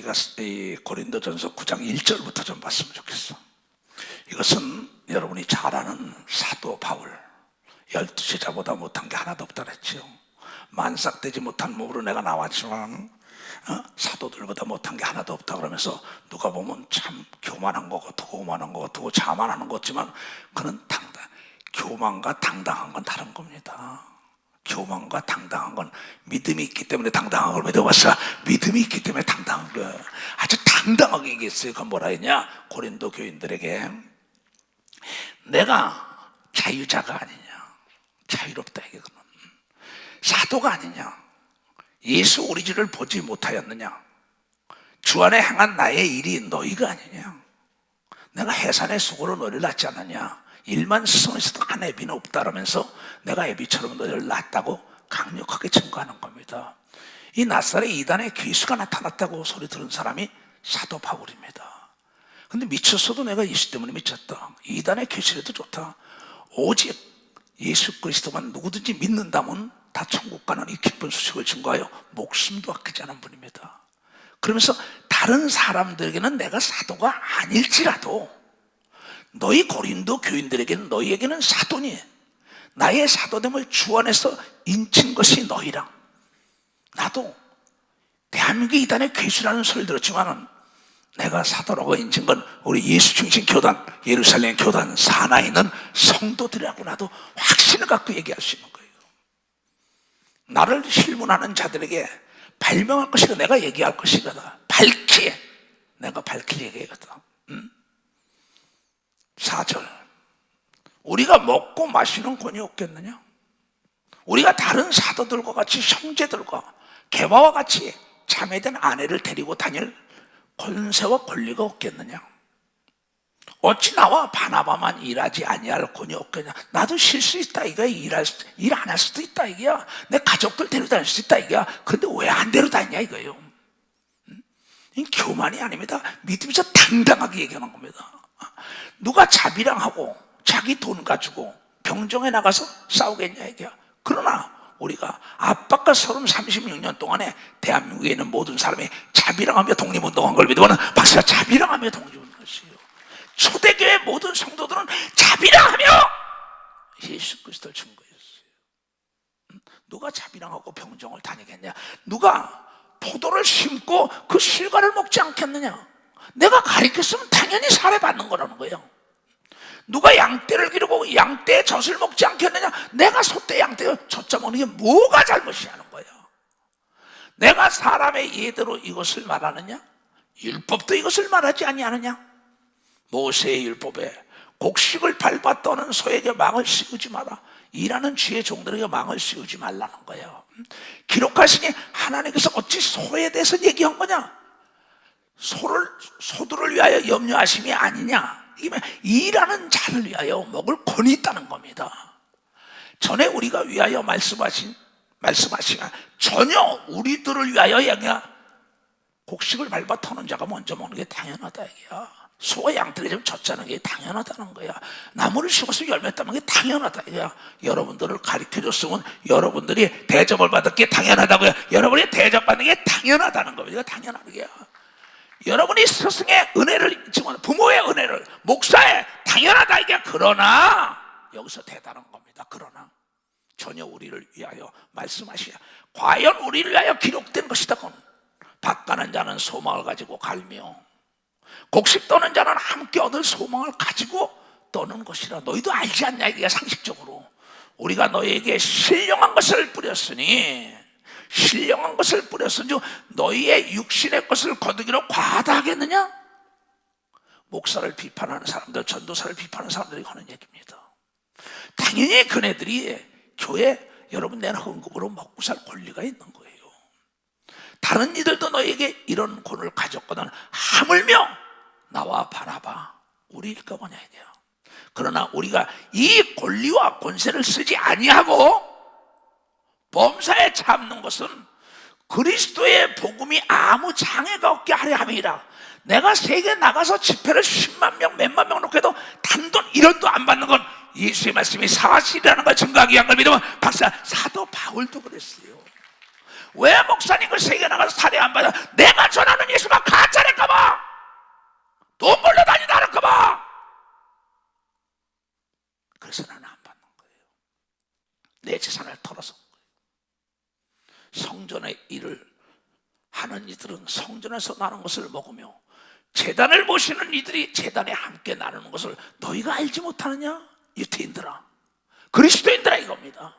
우리가 이 고린도전서 9장 1절부터 좀 봤으면 좋겠어. 이것은 여러분이 잘 아는 사도 바울, 12제자보다 못한 게 하나도 없다 그랬죠. 만삭되지 못한 몸으로 내가 나왔지만 사도들보다 못한 게 하나도 없다 그러면서 누가 보면 참 교만한 거 같고 오만한 거 같고 자만하는 것 같지만 그는 교만과 당당한 건 다른 겁니다. 교만과 당당한 건 믿음이 있기 때문에 당당한 걸 믿어봤어. 믿음이 있기 때문에 당당한 거야. 아주 당당하게 얘기했어요. 그건 뭐라 했냐? 고린도 교인들에게 내가 자유자가 아니냐, 자유롭다 이거는 사도가 아니냐, 예수 우리 주를 보지 못하였느냐, 주 안에 행한 나의 일이 너희가 아니냐, 내가 해산의 수고로 너희를 낳지 않았냐, 일만 스승에서도 한 애비는 없다라면서 내가 애비처럼 너희를 낳았다고 강력하게 증거하는 겁니다. 이 낯살에 이단의 귀수가 나타났다고 소리 들은 사람이 사도 바울입니다. 근데 미쳤어도 내가 예수 때문에 미쳤다. 이단의 귀수라도 좋다. 오직 예수 그리스도만 누구든지 믿는다면 다 천국 가는 이 기쁜 소식을 증거하여 목숨도 아끼지 않은 분입니다. 그러면서 다른 사람들에게는 내가 사도가 아닐지라도 너희 고린도 교인들에게는 너희에게는 사도니 나의 사도됨을 주 안에서 인친 것이 너희라. 나도 대한민국의 이단의 괴수라는 소리를 들었지만은 내가 사도라고 인친 건 우리 예수 중심 교단, 예루살렘 교단 산하에 있는 성도들이라고 나도 확신을 갖고 얘기할 수 있는 거예요. 나를 실문하는 자들에게 발명할 것이고 내가 얘기할 것이거든. 내가 밝히 얘기하거든. 4절 우리가 먹고 마시는 권이 없겠느냐? 우리가 다른 사도들과 같이 형제들과 게바와 같이 자매된 아내를 데리고 다닐 권세와 권리가 없겠느냐? 어찌 나와 바나바만 일하지 아니할 권이 없겠냐? 나도 쉴 수 있다 이거야. 일 안 할 수도 있다 이거야. 내 가족들 데리고 다닐 수 있다 이거야. 그런데 왜 안 데려다니냐 이거예요. 이 교만이 아닙니다. 믿으면서 당당하게 얘기하는 겁니다. 누가 자비랑하고 자기 돈 가지고 병정에 나가서 싸우겠냐 이거야. 그러나 우리가 압박과 서름 36년 동안에 대한민국에 있는 모든 사람이 자비랑하며 독립운동한 걸 믿으면 박사가 자비랑하며 독립운동을 했어요. 초대교회 모든 성도들은 자비랑하며 예수 그리스도를 증거했어요. 누가 자비랑하고 병정을 다니겠냐? 누가 포도를 심고 그 실과를 먹지 않겠느냐? 내가 가르쳤으면 당연히 살해받는 거라는 거예요. 누가 양떼를 기르고 양떼의 젖을 먹지 않겠느냐? 내가 소떼 양떼 젖자 먹는 게 뭐가 잘못이냐는 거예요. 내가 사람의 예대로 이것을 말하느냐? 율법도 이것을 말하지 아니하느냐? 모세의 율법에 곡식을 밟아 떠는 소에게 망을 씌우지 마라. 일하는 주의 종들에게 망을 씌우지 말라는 거예요. 기록하시니 하나님께서 어찌 소에 대해서 얘기한 거냐? 소들을 위하여 염려하심이 아니냐? 일하는 자를 위하여 먹을 권이 있다는 겁니다. 전에 우리가 위하여 말씀하시면 전혀 우리들을 위하여 아니라 곡식을 밟아 터는 자가 먼저 먹는 게 당연하다 이거야. 소와 양들이 좀 젖자는 게 당연하다는 거야. 나무를 심어서 열매 따는 게 당연하다 이거야. 여러분들을 가르쳐줬으면 여러분들이 대접을 받을 게 당연하다고요. 여러분이 대접받는 게 당연하다는 겁니다. 당연한 거야. 여러분이 스승의 은혜를 있지만 부모의 은혜를 목사의 당연하다 이게. 그러나 여기서 대단한 겁니다. 그러나 전혀 우리를 위하여 말씀하시야. 과연 우리를 위하여 기록된 것이다. 밭 가는 자는 소망을 가지고 갈며 곡식 떠는 자는 함께 얻을 소망을 가지고 떠는 것이라. 너희도 알지 않냐 이게. 상식적으로 우리가 너희에게 신령한 것을 뿌렸으니 너희의 육신의 것을 거두기로 과다하겠느냐? 목사를 비판하는 사람들, 전도사를 비판하는 사람들이 하는 얘기입니다. 당연히 그네들이 교회 여러분 내는 헌금으로 먹고 살 권리가 있는 거예요. 다른 이들도 너희에게 이런 권을 가졌거든 하물며 나와 바나바 우리일까 보냐 이게요. 그러나 우리가 이 권리와 권세를 쓰지 아니하고 범사에 참는 것은 그리스도의 복음이 아무 장애가 없게 하려 함이라. 내가 세계 나가서 집회를 10만 명, 몇만 명 놓고 해도 단돈 1원도 안 받는 건 예수의 말씀이 사실이라는 걸 증거하기 위한 걸 믿으면 박사 사도 바울도 그랬어요. 왜 목사님을 세계 나가서 살해 안 받아? 내가 전하는 예수가 가장 일을 하는 이들은 성전에서 나는 것을 먹으며 제단을 모시는 이들이 제단에 함께 나누는 것을 너희가 알지 못하느냐? 유태인들아, 그리스도인들아, 이겁니다.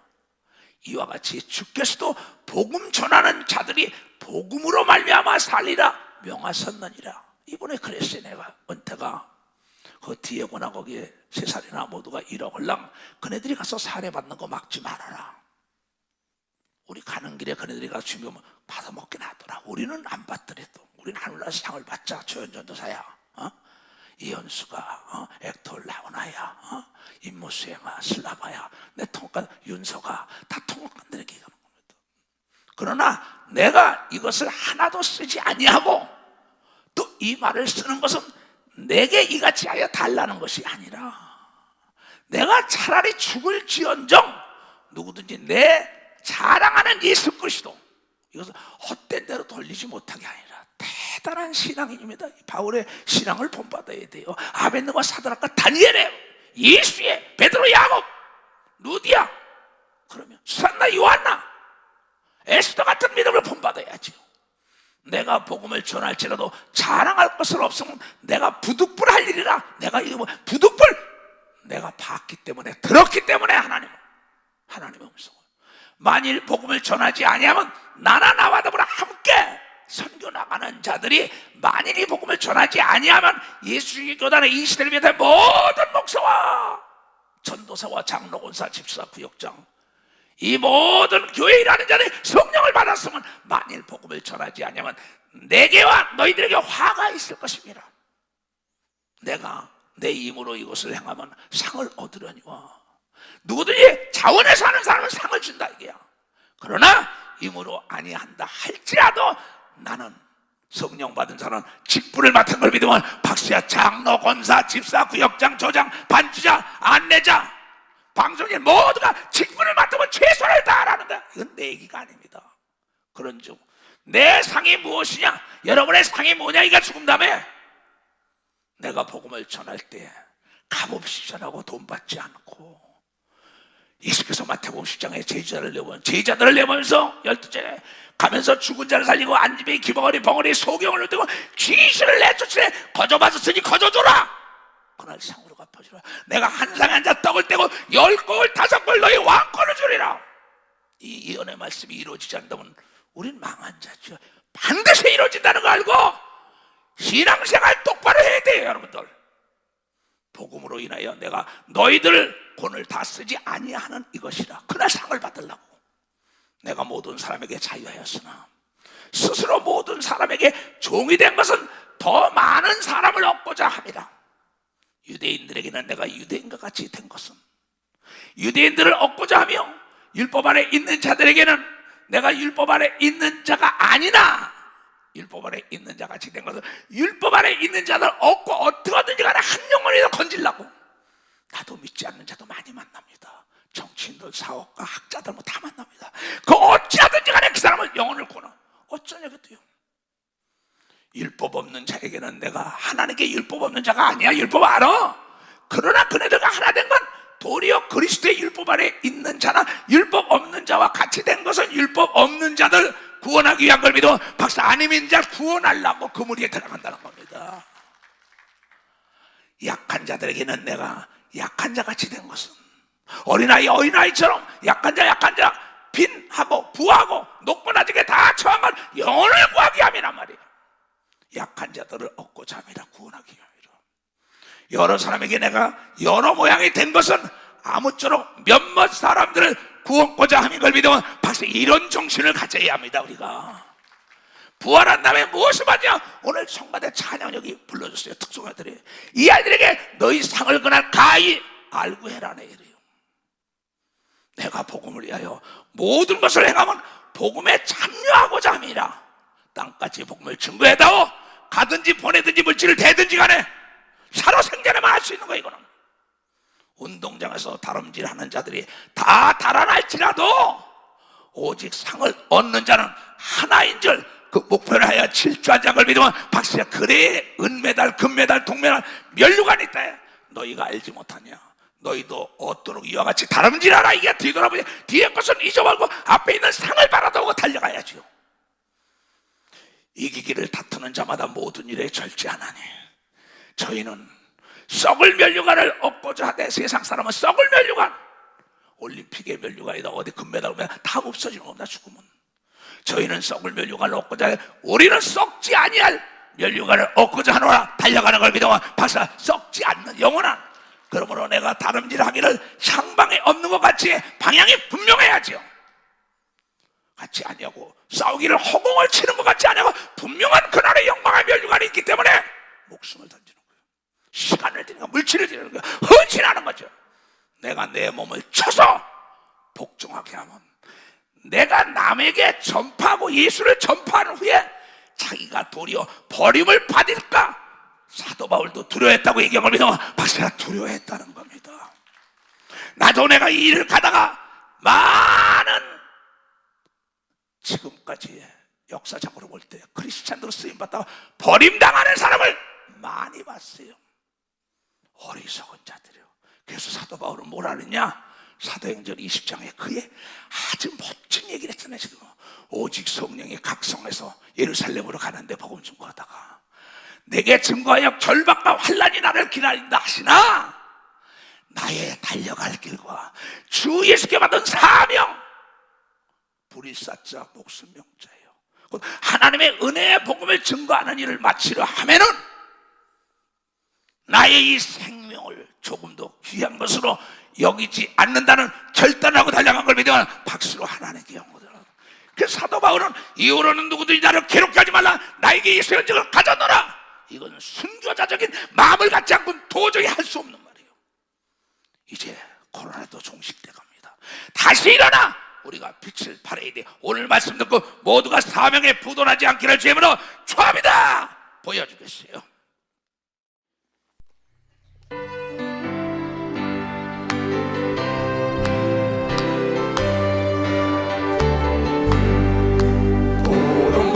이와 같이 주께서도 복음 전하는 자들이 복음으로 말미암아 살리라 명하셨느니라. 이번에 그랬어요. 내가 은퇴가 그 디에고나 거기에 세 살이나 모두가 잃어걸랑 그네들이 가서 살해받는 거 막지 말아라. 우리 가는 길에 그네들이 가서 준비하면 받아먹긴 하더라. 우리는 안 받더라도 우리는 하늘나라에서 상을 받자. 조연전도사야, 이현수가, 액톨 라오나야, 임모수행아, 슬라바야, 내 통관 윤서가 다 통관들에게 얘기하는 겁니다. 그러나 내가 이것을 하나도 쓰지 아니하고 또 이 말을 쓰는 것은 내게 이같이 하여 달라는 것이 아니라 내가 차라리 죽을지언정 누구든지 내 자랑하는 예수 그리스도 이것을 헛된 대로 돌리지 못하게 아니라 대단한 신앙인입니다. 바울의 신앙을 본받아야 돼요. 아벤느와 사드락과 다니엘의, 예수의, 베드로, 야곱, 루디아, 그러면 수산나, 요한나, 에스더 같은 믿음을 본받아야죠. 내가 복음을 전할지라도 자랑할 것은 없으면 내가 부득불할 일이라. 내가 이거 부득불, 내가 봤기 때문에, 들었기 때문에 하나님의 음성을. 만일 복음을 전하지 아니하면 나나 나와 더불어 함께 선교 나가는 자들이 만일 이 복음을 전하지 아니하면 예수의 교단의 이 시대를 위해 모든 목사와 전도사와 장로, 권사, 집사, 구역장, 이 모든 교회에 일하는 자들이 성령을 받았으면 만일 복음을 전하지 아니하면 내게와 너희들에게 화가 있을 것입니다. 내가 내 힘으로 이것을 행하면 상을 얻으려니와. 누구든지 자원해서 하는 사람은 상을 준다 이게야. 그러나 힘으로 아니한다 할지라도 나는 성령 받은 사람은 직분을 맡은 걸 믿으면 박수야. 장로, 권사, 집사, 구역장, 조장, 반주자, 안내자, 방송인 모두가 직분을 맡으면 최선을 다하라는데 이건 내 얘기가 아닙니다. 그런즉 내 상이 무엇이냐, 여러분의 상이 뭐냐, 이가 죽은 다음에 내가 복음을 전할 때 값없이 전하고 돈 받지 않고 예수께서 마태복음 10장에 제자들을 내보면서 12절에 가면서 죽은 자를 살리고 안집에 기벙어리 벙어리 소경을 얻고 귀신을 내쫓으래 거저받았으니 거저줘라. 그날 상으로 갚아주라. 내가 한 상에 앉아 떡을 떼고 10곡을 5곡을 너희 왕권을 주리라. 이 예언의 말씀이 이루어지지 않다면 우린 망한 자죠. 반드시 이루어진다는 거 알고 신앙생활 똑바로 해야 돼요. 여러분들, 복음으로 인하여 내가 너희들 돈을 다 쓰지 아니하는 이것이라. 그날 상을 받으려고 내가 모든 사람에게 자유하였으나 스스로 모든 사람에게 종이 된 것은 더 많은 사람을 얻고자 함이라. 유대인들에게는 내가 유대인과 같이 된 것은 유대인들을 얻고자 하며 율법 안에 있는 자들에게는 내가 율법 안에 있는 자가 아니나 율법 안에 있는 자 같이 된 것은 율법 안에 있는 자들 얻고 어떻게 하든지 간에 한 영혼이라도 건지려고. 나도 믿지 않는 자도 많이 만납니다. 정치인들, 사업가, 학자들 뭐 다 만납니다. 그 어찌하든지 간에 그 사람은 영혼을 구원하. 어쩌냐겠어요. 율법 없는 자에게는 내가 하나님께 율법 없는 자가 아니야. 율법 알아. 그러나 그네들과 하나 된 건 도리어 그리스도의 율법 안에 있는 자나 율법 없는 자와 같이 된 것은 율법 없는 자들 구원하기 위한 걸 믿어 박사 아님인 자 구원하려고 그 무리에 들어간다는 겁니다. 약한 자들에게는 내가 약한 자 같이 된 것은 어린아이처럼 약한 자 빈하고 부하고 높고 낮게 다 처한 건 영혼을 구하기 함이란 말이에요. 약한 자들을 얻고자 함이라. 구원하기 함이라. 여러 사람에게 내가 여러 모양이 된 것은 아무쪼록 몇몇 사람들을 구원고자 함인 걸 믿으면 박사 이런 정신을 가져야 합니다. 우리가 부활한 다음에 무엇을 받냐? 오늘 성가대 찬양 여기 불러줬어요. 특송아들이 이 아이들에게 너희 상을 그날 가히 알고 해라. 내 이래요. 내가 복음을 위하여 모든 것을 행하면 복음에 참여하고자 함이라. 땅까지 복음을 증거해다오. 가든지 보내든지 물질을 대든지 간에 살아 생전에만 할 수 있는 거야. 이거는 운동장에서 다름질하는 자들이 다 달아날지라도 오직 상을 얻는 자는 하나인 줄 그 목표를 하여 질주하지 않을 믿으면 박수야. 그래 은메달, 금메달, 동메달, 면류관이 있다. 너희가 알지 못하냐? 너희도 얻도록 이와 같이 다름질하라. 이게 뒤돌아보니 뒤에 것은 잊어버리고 앞에 있는 상을 바라보고 달려가야지요. 이기기를 다투는 자마다 모든 일에 절제하나니 저희는 썩을 면류관을 얻고자 하되, 세상 사람은 썩을 면류관, 올림픽의 면류관이다, 어디 금메달 오면 다 없어지는 겁니다, 죽으면. 저희는 썩을 면류관을 얻고자 해, 우리는 썩지 아니할 면류관을 얻고자 하노라. 달려가는 걸 믿어 박사, 썩지 않는 영원한. 그러므로 내가 다름질 하기를 향방에 없는 것 같이 방향이 분명해야지요. 같이 아니하고 싸우기를 허공을 치는 것 같지 아니하고 분명한 그날의 영광의 면류관이 있기 때문에 목숨을 던지는 거예요. 시간을 드리는 거예요. 물질을 드리는 거예요. 헌신하는 거죠. 내가 내 몸을 쳐서 복종하게 하면, 내가 남에게 전파하고 예수를 전파한 후에 자기가 도리어 버림을 받을까? 사도 바울도 두려워했다고 얘기한 믿어 박사가 두려워했다는 겁니다. 나도 내가 이 일을 가다가 많은, 지금까지 역사적으로 볼 때 크리스찬으로 쓰임받다가 버림당하는 사람을 많이 봤어요. 어리석은 자들이요. 그래서 사도 바울은 뭐라 그랬냐? 사도행전 20장에 그의 아주 멋진 얘기를 했잖아요. 지금 오직 성령이 각성해서 예루살렘으로 가는데 복음 증거하다가 내게 증거하여 결박과 환난이 나를 기다린다 하시나 나의 달려갈 길과 주 예수께 받은 사명, 불의사자 목숨 명자예요. 곧 하나님의 은혜의 복음을 증거하는 일을 마치려 하면은 나의 이 생명을 조금도 귀한 것으로 여기지 않는다는 결단하고 달려간 걸 믿으면 박수로 하나님께 영광을. 그래서 사도 바울은 이후로는 누구든지 나를 괴롭게 하지 말라, 나에게 이 소현직을 가져놓으라. 이건 순교자적인 마음을 갖지 않고는 도저히 할 수 없는 말이에요. 이제 코로나도 종식돼 갑니다. 다시 일어나 우리가 빛을 발해야 돼. 오늘 말씀 듣고 모두가 사명에 부도나지 않기를 주님으로 축원합니다. 보여주겠어요.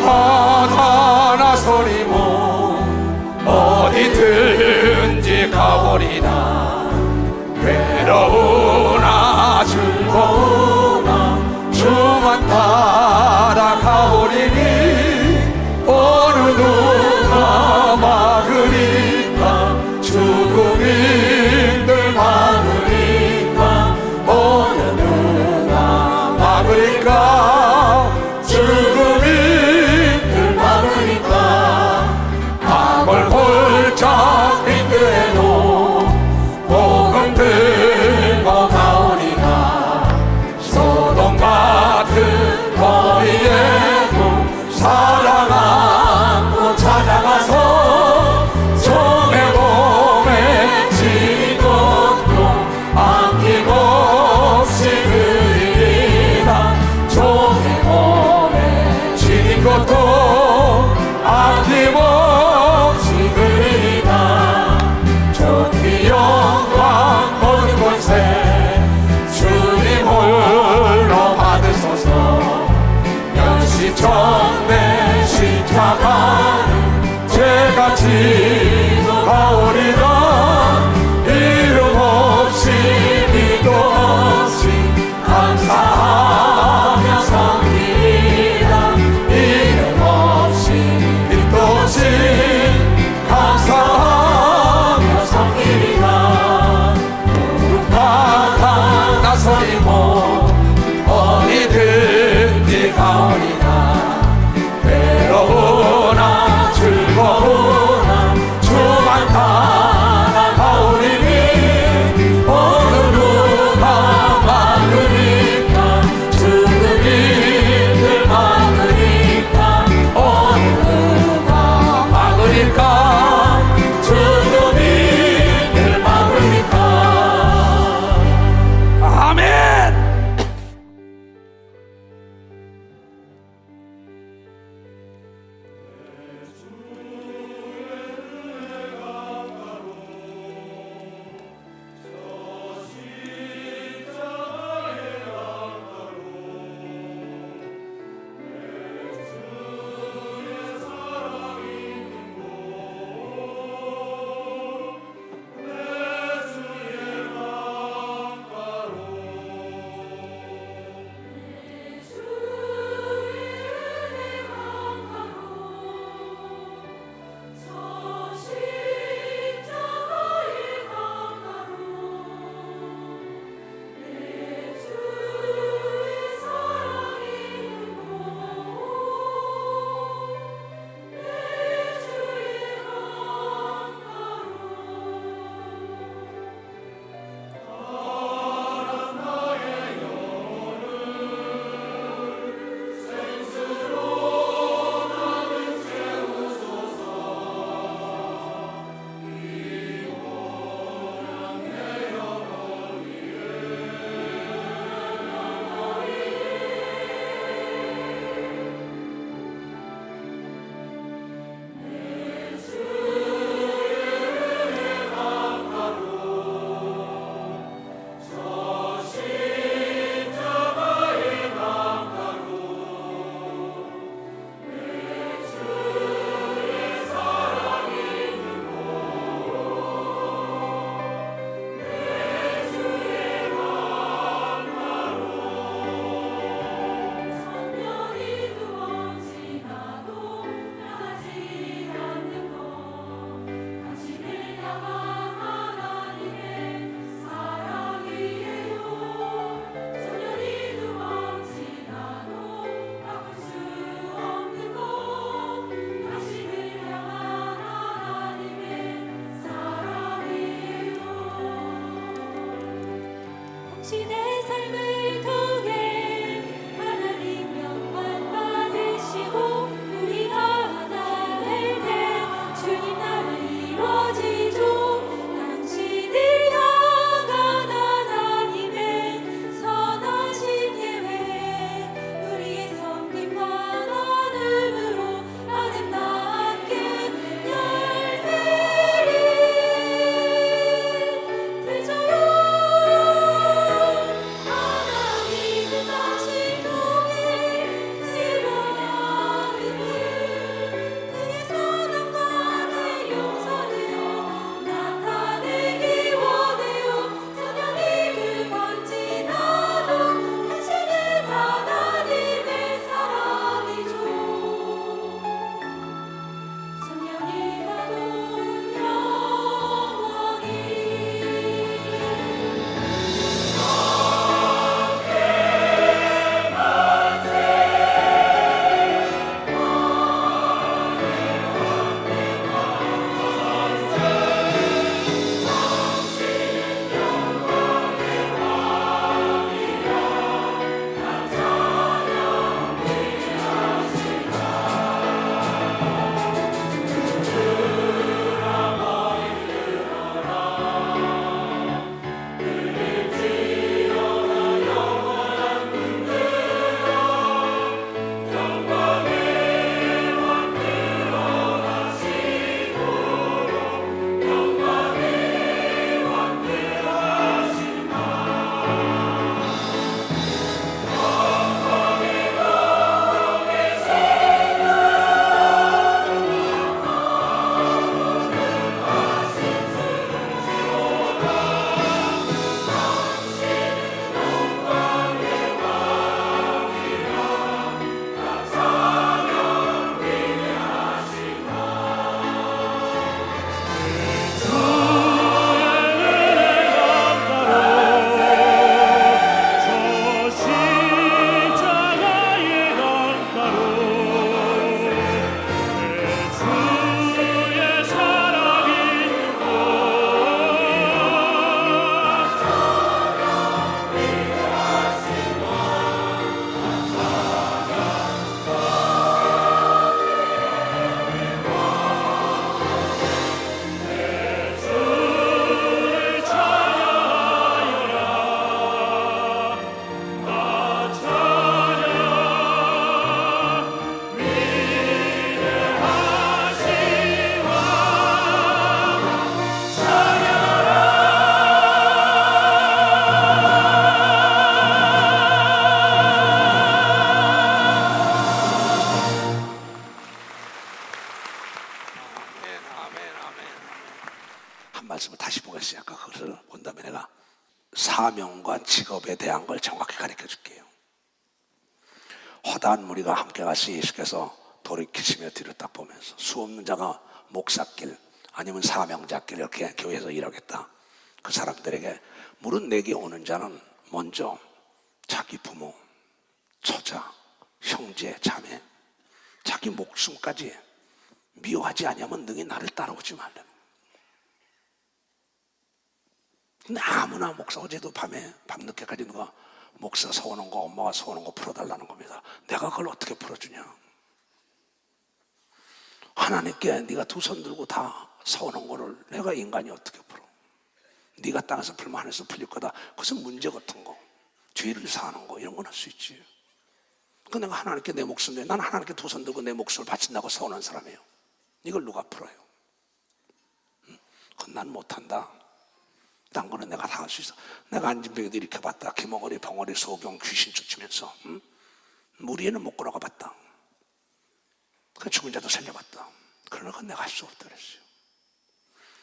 바다 나서리모 어디든지 가버리나, 외로우나 즐거우나 주만 따라가버리니 어느 누가 막으리까, 죽음인들 막으리까, 어느 누가 막으리까, 죽음인들 막으리까. 암을 골짝 빙그레도 복음 들고 가오리까, 소돔 같은 거리에도 사랑 안고 찾아가서 종의 몸에 지는 것도 아낌없이 그리리라. 종의 몸에 지는 것도 아낌없이 그리리라. 좋기 영광 모든 권세 주님 홀로 받으소서. 연시청내 말씀을 다시 보겠어요. 아까 그것을 본 다음에 내가 사명과 직업에 대한 걸 정확히 가르쳐 줄게요. 허다한 무리가 함께 가서 예수께서 돌이키시며 뒤를 딱 보면서 수없는 자가 목사길 아니면 사명자길 이렇게 교회에서 일하겠다. 그 사람들에게 물은 내게 오는 자는 먼저 자기 부모, 처자, 형제, 자매, 자기 목숨까지 미워하지 아니하면 능히 나를 따라오지 말라. 근데 아무나 목사 어제도 밤늦게까지 누가 목사 서오는 거 엄마가 서오는 거 풀어달라는 겁니다. 내가 그걸 어떻게 풀어주냐. 하나님께 네가 두 손 들고 다 서오는 거를 내가 인간이 어떻게 풀어. 네가 땅에서 풀면 하늘에서 풀릴 거다. 그것은 문제 같은 거, 죄를 사하는 거 이런 건 할 수 있지. 그 내가 하나님께 내 목숨 내, 난 하나님께 두 손 들고 내 목숨을 바친다고 서운한 사람이에요. 이걸 누가 풀어요? 그건 난 못한다. 딴 거는 내가 다 할 수 있어. 내가 안진병에도 이렇게 봤다. 김어거리, 벙어리, 소경, 귀신 쫓으면서 무리에는 못 걸어가 봤다. 그 죽은 자도 살려봤다. 그러나 그건 내가 할 수 없다 그랬어요.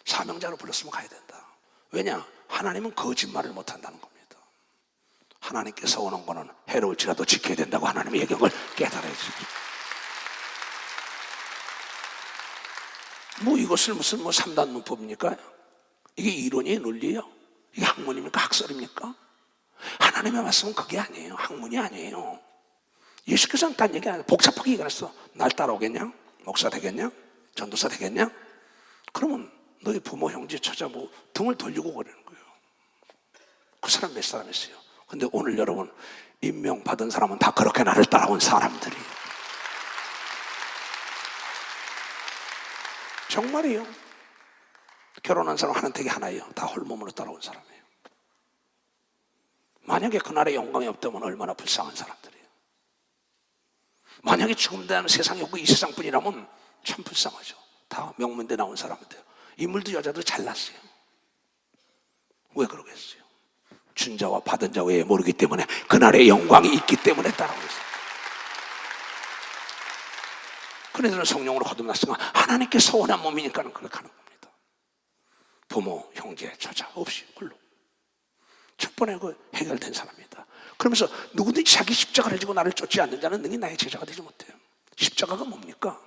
사명자로 불렀으면 가야 된다. 왜냐? 하나님은 거짓말을 못한다는 겁니다. 하나님께서 오는 거는 해로울지라도 지켜야 된다고 하나님이 얘기한 걸 깨달아야지. 이것을 무슨 3단 문법입니까? 이게 이론이에요? 논리예요? 이게 학문입니까? 학설입니까? 하나님의 말씀은 그게 아니에요. 학문이 아니에요. 예수께서는 딴 얘기 아니에요. 복잡하게 얘기했어. 날 따라오겠냐? 목사 되겠냐? 전도사 되겠냐? 그러면 너희 부모, 형제, 처자 등을 돌리고 그러는 거예요. 그 사람 몇 사람 있어요? 근데 오늘 여러분 임명받은 사람은 다 그렇게 나를 따라온 사람들이에요. 정말이에요. 결혼한 사람 하는 택이 하나예요. 다 홀몸으로 따라온 사람이에요. 만약에 그날의 영광이 없다면 얼마나 불쌍한 사람들이에요. 만약에 죽음에 대한 세상이 없고 이 세상뿐이라면 참 불쌍하죠. 다 명문대 나온 사람인데요. 인물도 여자도 잘났어요. 왜 그러겠어요? 준 자와 받은 자 외에 모르기 때문에 그날의 영광이 있기 때문에 따라오는 사람. 그네들은 성령으로 거듭났으니까 하나님께 서운한 몸이니까 그렇게 하는 겁니다. 부모, 형제, 처자 없이 홀로 첫 번에 해결된 사람이다. 그러면서 누구든지 자기 십자가를 지고 나를 쫓지 않는 자는 능히 나의 제자가 되지 못해요. 십자가가 뭡니까?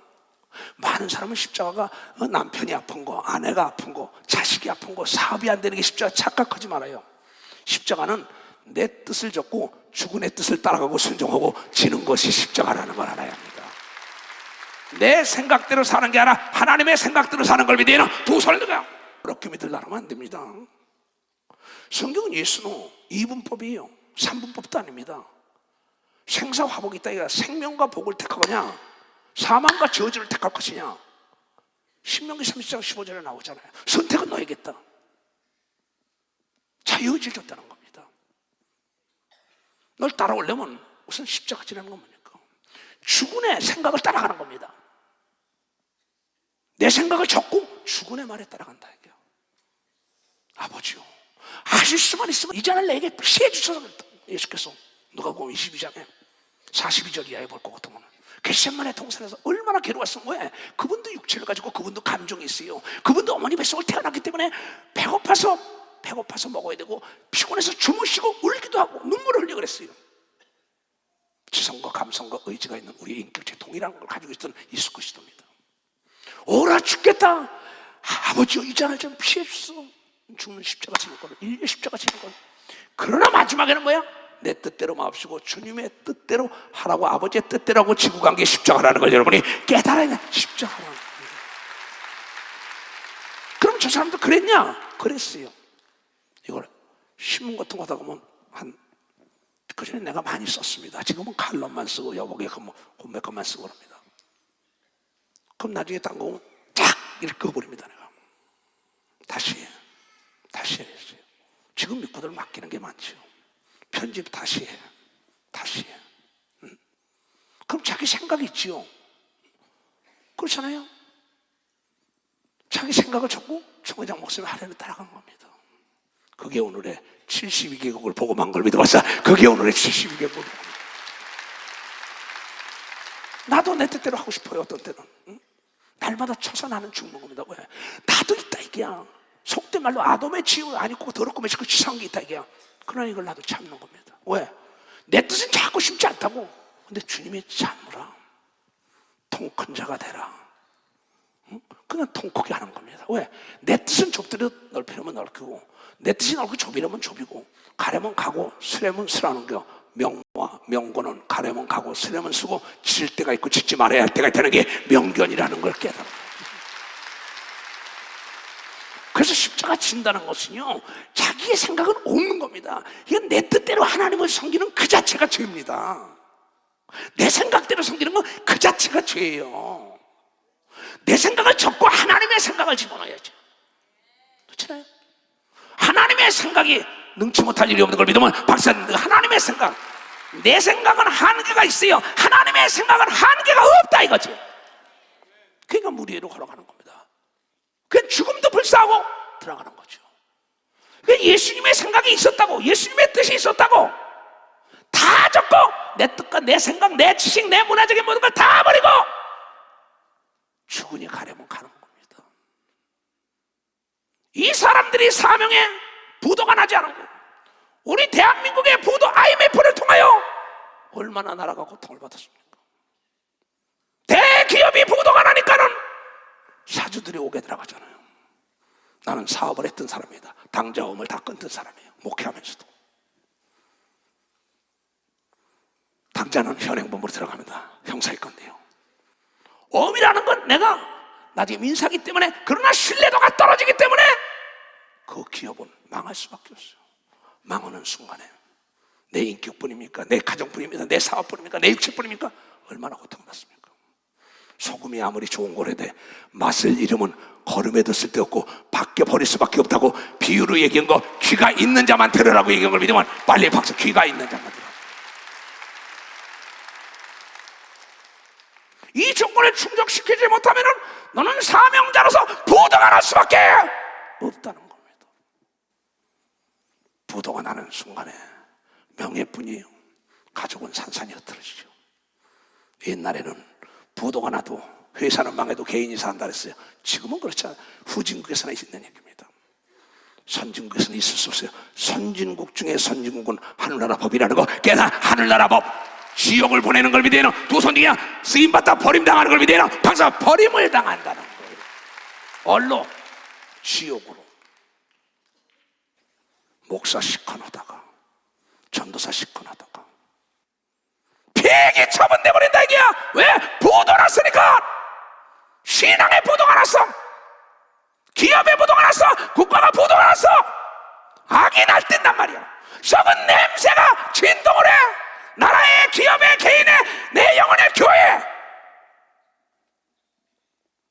많은 사람은 십자가가 남편이 아픈 거, 아내가 아픈 거, 자식이 아픈 거, 사업이 안 되는 게 십자가. 착각하지 말아요. 십자가는 내 뜻을 졌고 죽은 내 뜻을 따라가고 순종하고 지는 것이 십자가라는 걸 알아야 합니다. 내 생각대로 사는 게 아니라 하나님의 생각대로 사는 걸 믿으면 두 손을 들어요. 그렇게 믿으려면 안 됩니다. 성경은 예수노 2분법이에요. 3분법도 아닙니다. 생사화복이 있다. 이거 생명과 복을 택하거냐 사망과 저주를 택할 것이냐. 신명기 30장 15절에 나오잖아요. 선택은 너에게 있다. 자유의지를 줬다는 겁니다. 널 따라오려면 우선 십자가 지라는 건 뭡니까? 주군의 생각을 따라가는 겁니다. 내 생각을 적고 주군의 말에 따라간다. 이게요. 아버지요, 하실 수만 있으면 이 잔을 내게 피해 주셔서 그랬다. 예수께서 누가복음 22장에 42절 이하에 볼 것 같으면 겟세마네 동산에서 얼마나 괴로웠으면 왜? 그분도 육체를 가지고 그분도 감정이 있어요. 그분도 어머니 뱃속을 태어났기 때문에 배고파서 먹어야 되고 피곤해서 주무시고 울기도 하고 눈물을 흘리고 그랬어요. 지성과 감성과 의지가 있는 우리 인격체 동일한 걸 가지고 있던 예수 그리스도입니다. 오라 죽겠다. 아버지요, 이 잔을 좀 피해 주소. 죽는 십자가 지는 거를, 인류 십자가 지는 걸. 그러나 마지막에는 뭐야? 내 뜻대로 마옵시고 주님의 뜻대로 하라고, 아버지의 뜻대로 하고 지구 간 게 십자가라는 걸 여러분이 깨달아야 돼. 십자가라는 겁니다. 그럼 저 사람도 그랬냐? 그랬어요. 이걸 신문 같은 거 하다 보면 그전에 내가 많이 썼습니다. 지금은 칼럼만 쓰고 여보게 몇 것만 쓰고 그럽니다. 그럼 나중에 딴 거 보면 쫙 읽어버립니다. 내가 다시 해 했어요. 지금 믿고들 맡기는 게 많죠. 편집 다시 해. 그럼 자기 생각이 있지요. 그렇잖아요. 자기 생각을 적고 총회장 목사님 하나님을 따라간 겁니다. 그게 오늘의 72개국을 복음한 걸 믿어봤어. 그게 오늘의 72개국을 나도 내 뜻대로 하고 싶어요. 어떤 때는 날마다 쳐서 나는 죽는 겁니다. 왜? 나도 있다 이게야. 속된 말로 아돔의 지혜가 아니고 더럽고 매시고 치사한 게 있다 이게야. 그러나 이걸 나도 참는 겁니다. 왜? 내 뜻은 자꾸 쉽지 않다고. 근데 주님이 참으라. 통 큰 자가 되라. 그냥 통 크게 하는 겁니다. 왜? 내 뜻은 좁도록 넓히려면 넓히고, 내 뜻이 넓고 좁이려면 좁이고, 가려면 가고 쓰려면 쓰라는 거. 명과 명고는 가려면 가고 쓰려면 쓰고, 칠 때가 있고 칠지 말아야 할 때가 있다는 게 명견이라는 걸 깨달아. 그래서 십자가 진다는 것은요, 자기의 생각은 없는 겁니다. 이건 내 뜻대로 하나님을 섬기는 그 자체가 죄입니다. 내 생각대로 섬기는 건 그 자체가 죄예요. 내 생각을 접고 하나님의 생각을 집어넣어야죠. 그렇잖아요? 하나님의 생각이 능치 못할 일이 없는 걸 믿으면 박사님, 하나님의 생각, 내 생각은 한계가 있어요. 하나님의 생각은 한계가 없다 이거지. 그러니까 무리로 걸어가는 겁니다. 그냥 죽음도 불사하고 들어가는 거죠. 그러니까 예수님의 생각이 있었다고, 예수님의 뜻이 있었다고 다 접고 내 뜻과 내 생각, 내 지식, 내 문화적인 모든 걸 다 버리고 죽으니 가려면 가는 겁니다. 이 사람들이 사명에 부도가 나지 않은 거예요. 우리 대한민국의 부도 IMF를 통하여 얼마나 나라가 고통을 받았습니까? 대기업이 부도가 나니까는 사주들이 오게 들어가잖아요. 나는 사업을 했던 사람이다. 당자금을 다 끊던 사람이에요. 목회하면서도. 당자는 현행범으로 들어갑니다. 형사일 건데요. 엄이라는 건 내가 나중에 민사기 때문에, 그러나 신뢰도가 떨어지기 때문에 그 기업은 망할 수밖에 없어요. 망하는 순간에 내 인격뿐입니까? 내 가정뿐입니까? 내 사업뿐입니까? 내 육체뿐입니까? 얼마나 고통받습니까? 소금이 아무리 좋은 거래돼 맛을 잃으면 거름에도 쓸데없고 밖에 버릴 수밖에 없다고 비유로 얘기한 거, 귀가 있는 자만 들으라고 얘기한 걸 믿으면 빨리 박수. 귀가 있는 자만 들어. 이 조건을 충족시키지 못하면 너는 사명자로서 부도가 날 수밖에 없다는 겁니다. 부도가 나는 순간에 명예뿐이에요. 가족은 산산이 흩어지죠. 옛날에는 부도가 나도 회사는 망해도 개인이 산다 그랬어요. 지금은 그렇지 않아요. 후진국에서나 있는 얘기입니다. 선진국에서는 있을 수 없어요. 선진국 중에 선진국은 하늘나라 법이라는 거 깨나. 하늘나라 법. 지옥을 보내는 걸 믿어요. 두 손 중에 쓰임받다 버림당하는 걸 믿어요. 방사 버림을 당한다는 거예요. 얼로 지옥으로. 목사 시컨하다가 전도사 시컨하다가 폐기 처분돼 버린다 이게야. 왜? 부도 났으니까. 신앙에 부도가 났어. 기업에 부도가 났어. 국가가 부도가 났어. 악이 날뛴단 말이야. 썩은 냄새가 진동을 해. 나라의, 기업의, 개인의, 내 영혼의 교회.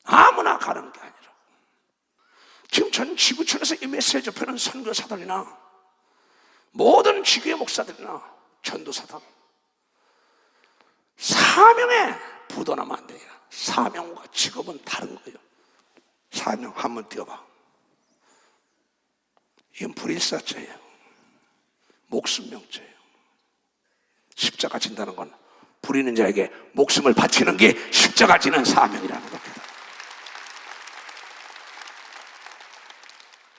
아무나 가는 게 아니라. 지금 전 지구촌에서 이 메시지 접하는 선교사들이나 모든 지교의 목사들이나 전도사들, 사명에 부도나면 안 돼요. 사명과 직업은 다른 거예요. 사명 한번 띄워봐. 이건 불일사죄예요. 목숨명죄예요. 십자가 진다는 건 부리는 자에게 목숨을 바치는 게 십자가 지는 사명이라는 겁니다.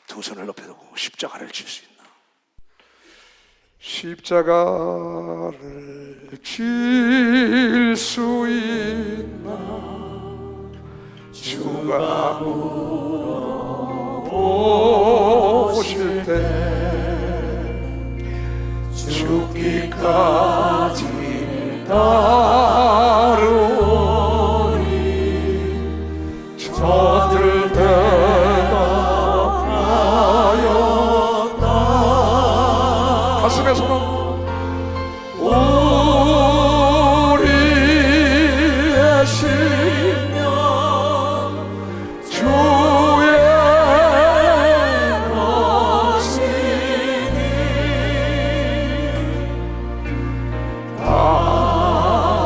두 손을 높여두고 십자가를 질 수 있나? 십자가를 질 수 있나? 주가 물어보실 때 죽기까지 따르오니 저들 대답하였다. 가슴에 손을 우리의 심령 주의 것이니 다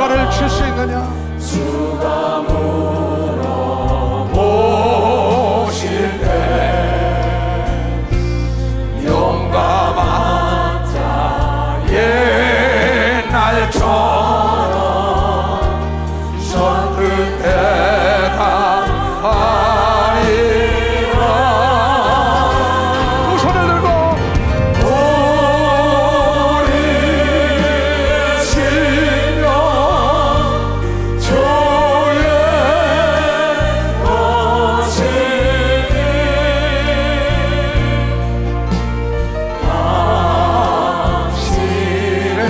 십자가를 칠 수 있느냐? 주가 물어보실 때 용감한 자의 날처럼 손끝에 당하리라. 두 손을 들고 우리 시며 주의 것이니 당신의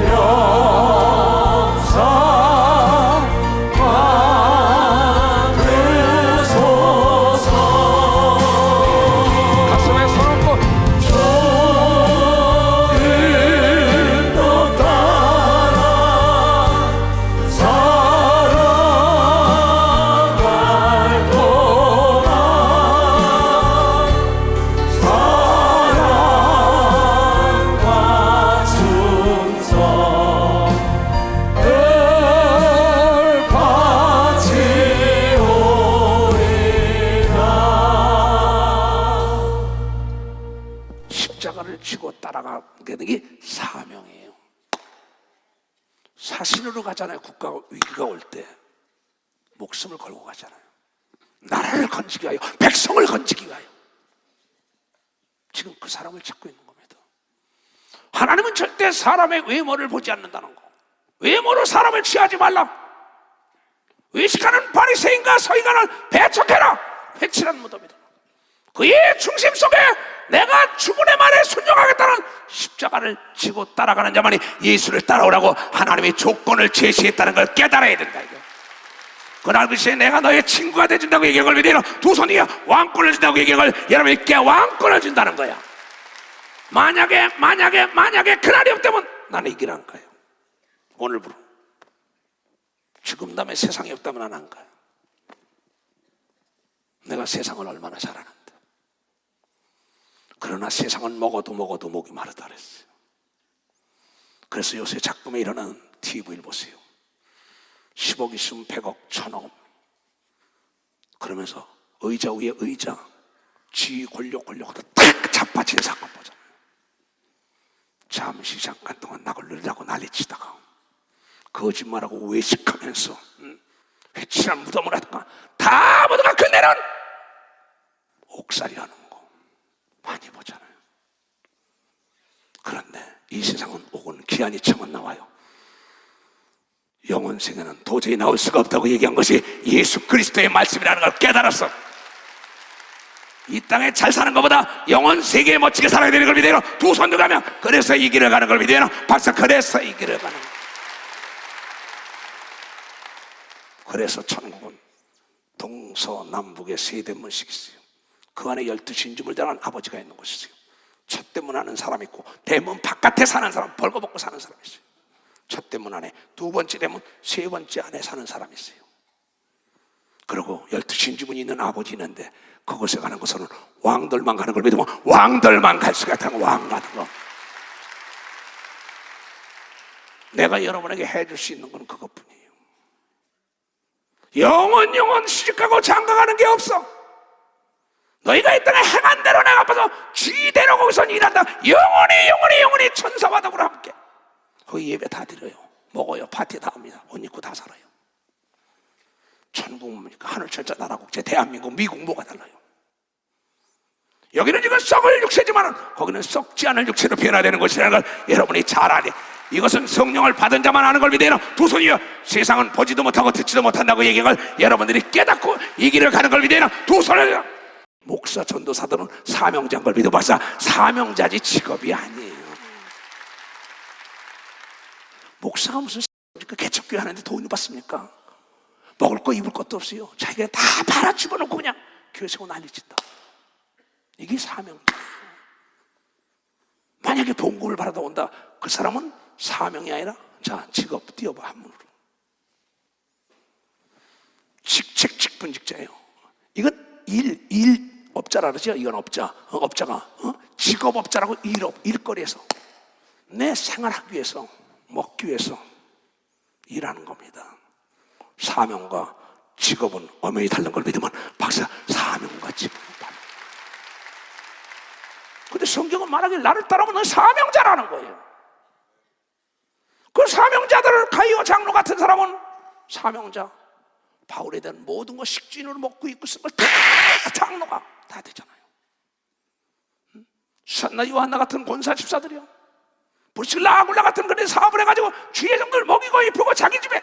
역사 만드소서. 가슴에 손 얹고 주님도 따라 살아갈 동안 사랑과 충성 늘 같이 오리라. 십자가를 지고 따라가는 게 사명이에요. 사신으로 가잖아요. 국가 위기가 올 때 목숨을 걸고 가잖아요. 나라를 건지기 위하여, 백성을 건지기 위하여. 지금 그 사람을 찾고 있는 겁니다. 하나님은 절대 사람의 외모를 보지 않는다는 거. 외모로 사람을 취하지 말라. 외식하는 바리새인과 서기관을 배척해라. 회칠한 무덤이다. 그의 중심 속에 내가 주문의 말에 순종하겠다는 십자가를 지고 따라가는 자만이 예수를 따라오라고 하나님이 조건을 제시했다는 걸 깨달아야 된다. 이거. 그날 그 시에 내가 너의 친구가 되준다고 얘기한 걸 믿으려 두 손이 왕권을 준다고 얘기한 걸 여러분께 왕권을 준다는 거야. 만약에 그날이 없다면 나는 이기라는 거예요. 오늘부로. 지금 다음에 세상이 없다면 난 안 가요. 내가 세상을 얼마나 잘 아는데. 그러나 세상은 먹어도 목이 마르다 그랬어요. 그래서 요새 작품에 일어나는 TV를 보세요. 10억 있으면 100억, 1000억. 그러면서 의자 위에 의자, 지 권력하다 탁 자빠지는 사건 보잖아요. 잠시 잠깐 동안 낙을 누리라고 난리치다가 거짓말하고 외식하면서 회칠한 무덤을 하다가 다 모두가 끝내는 옥살이 하는 거 많이 보잖아요. 그런데 이 세상은 옥은 기한이 처음 나와요. 영원 생애는 도저히 나올 수가 없다고 얘기한 것이 예수 그리스도의 말씀이라는 걸 깨달았어. 이 땅에 잘 사는 것보다 영원 세계에 멋지게 살아야 되는 걸 믿어요. 두 손 들어가면 그래서 이 길을 가는 걸 믿어요. 박사 그래서 이 길을 가는 거. 그래서 천국은 동서남북에 세 대문씩 있어요. 그 안에 12 인중을 당한 아버지가 있는 곳이 있어요. 첫 대문 하는 사람 있고 대문 바깥에 사는 사람, 벌거벗고 사는 사람이 있어요. 첫 대문 안에, 두 번째 대문, 세 번째 안에 사는 사람이 있어요. 그리고 12 인중문이 있는 아버지 있는데 그곳에 가는 것은 왕들만 가는 걸 믿으면 왕들만 갈 수가 있다는 왕 가는 거. 내가 여러분에게 해줄 수 있는 건 그것뿐이에요. 영원 시집가고 장가가는 게 없어. 너희가 이 땅에 행한 대로 내가 앞에서 쥐대로 거기서 일한다. 영원히 천사와 더불어 함께. 거기 예배 다 드려요. 먹어요. 파티 다 합니다. 옷 입고 다 살아요. 천국이니까 하늘 철자 나라 국제 대한민국 미국 뭐가 달라요? 여기는 지금 썩을 육체지만 거기는 썩지 않을 육체로 변화되는 것이라는 걸 여러분이 잘 아니. 이것은 성령을 받은 자만 아는 걸 믿어요. 두 손이요. 세상은 보지도 못하고 듣지도 못한다고 얘기한 걸 여러분들이 깨닫고 이 길을 가는 걸 믿어요. 두 손을. 목사 전도사들은 사명자인 걸 믿어봤자 사명자지 직업이 아니에요. 목사가 무슨 개척교회 하는데 돈을 받습니까? 먹을 거 입을 것도 없어요. 자기가 다 팔아 집어넣고 그냥 교회 세고 난리친다. 이게 사명자예요. 만약에 봉급을 받아다 온다, 그 사람은 사명이 아니라 자 직업 띄워봐 한문으로. 직분직자예요. 이건 일업자라 그러죠. 이건 업자가 직업업자라고 일거리에서 내 생활하기 위해서 먹기 위해서 일하는 겁니다. 사명과 직업은 엄연히 다른 걸 믿으면 박사 사명과 직업은 다른. 근데 성경은 말하길 나를 따라오면 넌 사명자라는 거예요. 그 사명자들을 가이오 장로 같은 사람은 사명자. 바울에 대한 모든 거 식진으로 먹고 있고 쓴 걸 다 장로가 다 되잖아요. 수산나 요한나 같은 권사 집사들이요, 브리스길라 아굴라 같은 그런 사업을 해가지고 주의 종들 먹이고 입히고 자기 집에,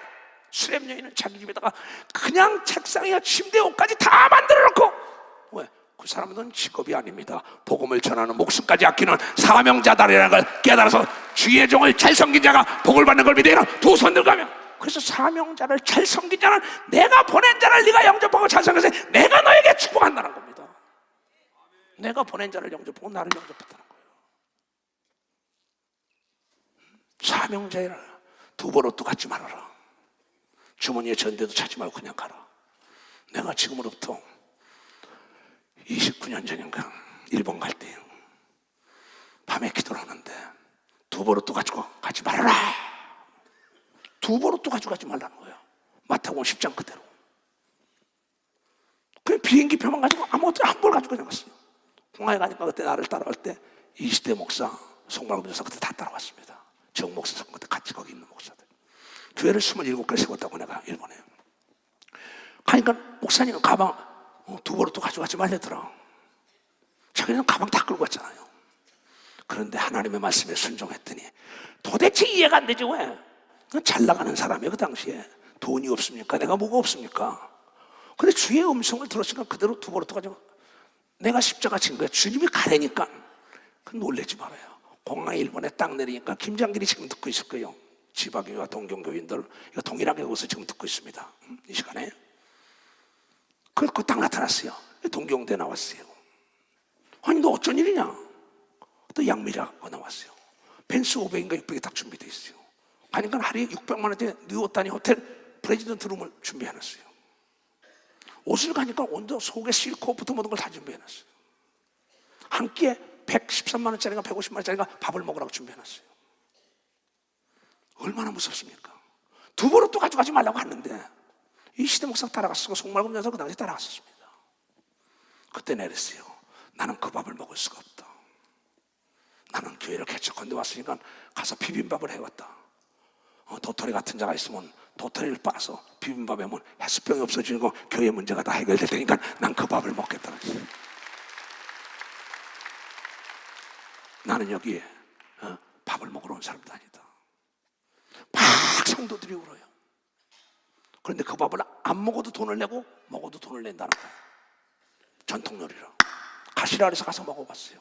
수렘 여인은 자기 집에다가 그냥 책상이나 침대 옷까지 다 만들어 놓고. 왜? 그 사람은 직업이 아닙니다. 복음을 전하는 목숨까지 아끼는 사명자다라는 걸 깨달아서 주의 종을 잘 섬긴 자가 복을 받는 걸 믿으라. 두 손 들가며. 그래서 사명자를 잘 섬긴 자는 내가 보낸 자를 네가 영접하고 잘 섬겨서 내가 너에게 축복한다는 겁니다. 내가 보낸 자를 영접하고 나를 영접했다는 거예요. 사명자라. 두버릇도 갖지 말아라. 주머니에 전대도 찾지 말고 그냥 가라. 내가 지금으로부터 29년 전인가 일본 갈 때요, 밤에 기도를 하는데 두버릇도 가지고 가지 말아라. 두버릇도 가지고 가지 말라는 거예요. 마태복음 10장 그대로. 그냥 비행기 표만 가지고 아무것도 한 벌 가지고 그냥 갔어요. 공항에 가니까 그때 나를 따라갈 때 이시대 목사, 송말구 목사 그때 다 따라왔습니다. 정 목사 그때 같이 거기 있는 목사들. 교회를 27개 세웠다고 내가 일본에. 가니까 목사님은 가방 두버릇도 가져가지 말랬더라. 자기는 가방 다 끌고 갔잖아요. 그런데 하나님의 말씀에 순종했더니 도대체 이해가 안 되지. 왜? 잘 나가는 사람이에요. 그 당시에 돈이 없습니까? 내가 뭐가 없습니까? 근데 주의 음성을 들었으니까 그대로 두버릇도 가지고 내가 십자가 진 거야. 주님이 가래니까. 놀라지 말아요. 공항에 일본에 딱 내리니까 김장길이 지금 듣고 있을 거예요. 지박교회와 동경교인들 이거 동일하게 오서 지금 듣고 있습니다. 이 시간에. 그 딱 나타났어요. 동경대 나왔어요. 아니 너 어쩐 일이냐? 또 양미자가 나왔어요. 벤츠 500인가 600이 딱 준비되어 있어요. 가니까 하루에 600만 원대 뉴오타니 호텔 프레지던트 룸을 준비해놨어요. 옷을 가니까 온도 속에 실크부터 모든 걸 다 준비해놨어요. 한 끼에 113만 원짜리가 150만 원짜리가 밥을 먹으라고 준비해놨어요. 얼마나 무섭습니까? 두버릇도 가져가지 말라고 하는데 이 시대 목사 따라갔고 송말금 전사 그 당시에 따라갔었습니다. 그때 내렸어요. 나는 그 밥을 먹을 수가 없다. 나는 교회를 개척한데 왔으니까 가서 비빔밥을 해왔다. 도토리 같은 자가 있으면 도토리를 빠서 비빔밥에 하면 해수병이 없어지는 거 교회 문제가 다 해결될 테니까 난 그 밥을 먹겠다. 나는 여기에 밥을 먹으러 온 사람도 아니다. 막 성도들이 울어요. 그런데 그 밥을 안 먹어도 돈을 내고 먹어도 돈을 낸다는 거예요. 전통 요리라. 가시라 그래서 가서 먹어봤어요.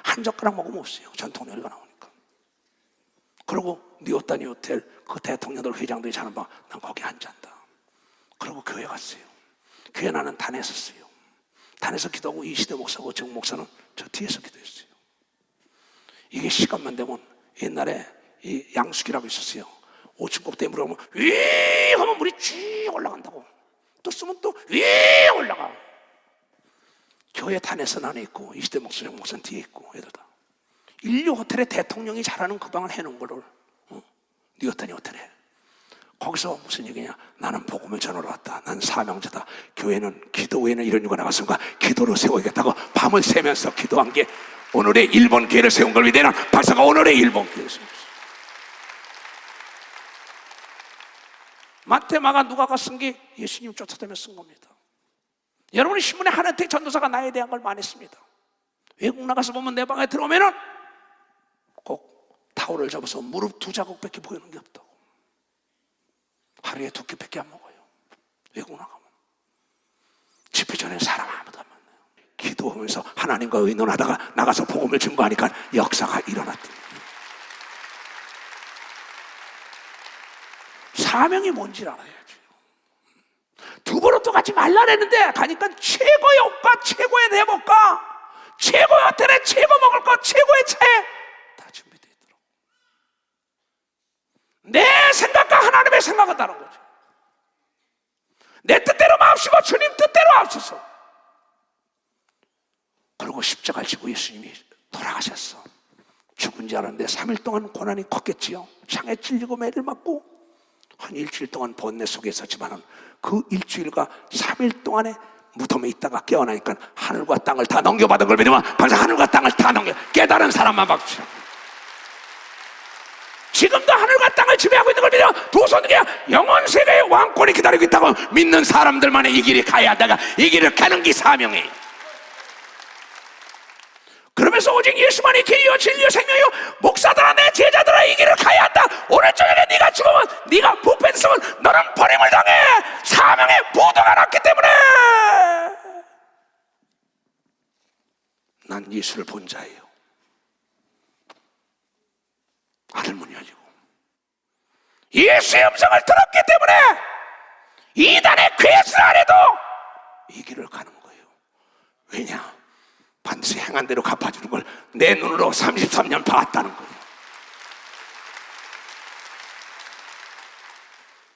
한 젓가락 먹으면 없어요. 전통 요리가 나오니까. 그리고 뉴오타니 호텔 그 대통령들 회장들이 자는 방 난 거기 앉았다. 그리고 교회 갔어요. 교회 나는 단에 섰어요. 단에서 기도하고 이시대 목사고 정 목사는 저 뒤에서 기도했어요. 이게 시간만 되면 옛날에 이 양수기라고 있었어요. 5층 꼭대기 물에 오면 위 하면 물이 쭉 올라간다고. 또 쓰면 또 위 올라가. 교회 단에서 나는 있고 이시대 목사 정 목사는 뒤에 있고 애들 다. 인류 호텔에 대통령이 잘하는 그 방을 해놓은 거를 뉴오타니 호텔에. 거기서 무슨 얘기냐? 나는 복음을 전하러 왔다. 난 사명자다. 교회는 기도 외에는 이런 이유가 나갔으니까 기도로 세우겠다고 밤을 새면서 기도한 게 오늘의 일본 교회를 세운 걸 위대한 박사가 오늘의 일본 교회를 세웠어요. 마태, 마가, 누가가 쓴 게 예수님 쫓아다니며 쓴 겁니다. 여러분이 신문에 한혜택 전도사가 나에 대한 걸 많이 씁니다. 외국 나가서 보면 내 방에 들어오면은 꼭 타올을 접어서 무릎 2자국밖에 보이는 게 없다고. 하루에 2끼밖에 안 먹어요. 외국 나가면. 집회 전에 사람 아무도 안 만나요. 기도하면서 하나님과 의논하다가 나가서 복음을 증거하니까 역사가 일어났다. 사명이 뭔지를 알아야죠. 두버릇도 가지 말라랬는데 가니까 최고의 옷과 최고의 내복과 최고의 호텔에 최고 먹을 것 최고의 차에 다 준비되어 있더라고. 내 생각과 하나님의 생각은 다른 거죠. 내 뜻대로 마옵시고 주님 뜻대로 하옵소서. 그리고 십자가를 지고 예수님이 돌아가셨어. 죽은 줄 알았는데 3일 동안 고난이 컸겠지요. 창에 찔리고 매를 맞고 한 일주일 동안 번뇌 속에 있었지만은 그 일주일과 3일 동안에 무덤에 있다가 깨어나니까 하늘과 땅을 다 넘겨받은 걸 믿으면 항상 하늘과 땅을 다 넘겨 깨달은 사람만 박수쳐. 지금도 하늘과 땅을 지배하고 있는 걸 믿으면 두 손 들어 영원 세계의 왕권이 기다리고 있다고 믿는 사람들만의 이 길이 가야 한다가 이 길을 가는 게 사명이에요. 그러면서 오직 예수만이 길이요 진리요 생명이요 목사들아 내 제자들아 이 길을 가야 한다. 오늘 저녁에 네가 죽으면 네가 부패했으면 너는 버림을 당해. 사명의 보도가 났기 때문에 난 예수를 본 자예요. 하늘문이 열리고 예수의 음성을 들었기 때문에 이단의 괴술 안에도 이 길을 가는 거예요. 왜냐? 반드시 행한 대로 갚아주는 걸 내 눈으로 33년 봤다는 거예요.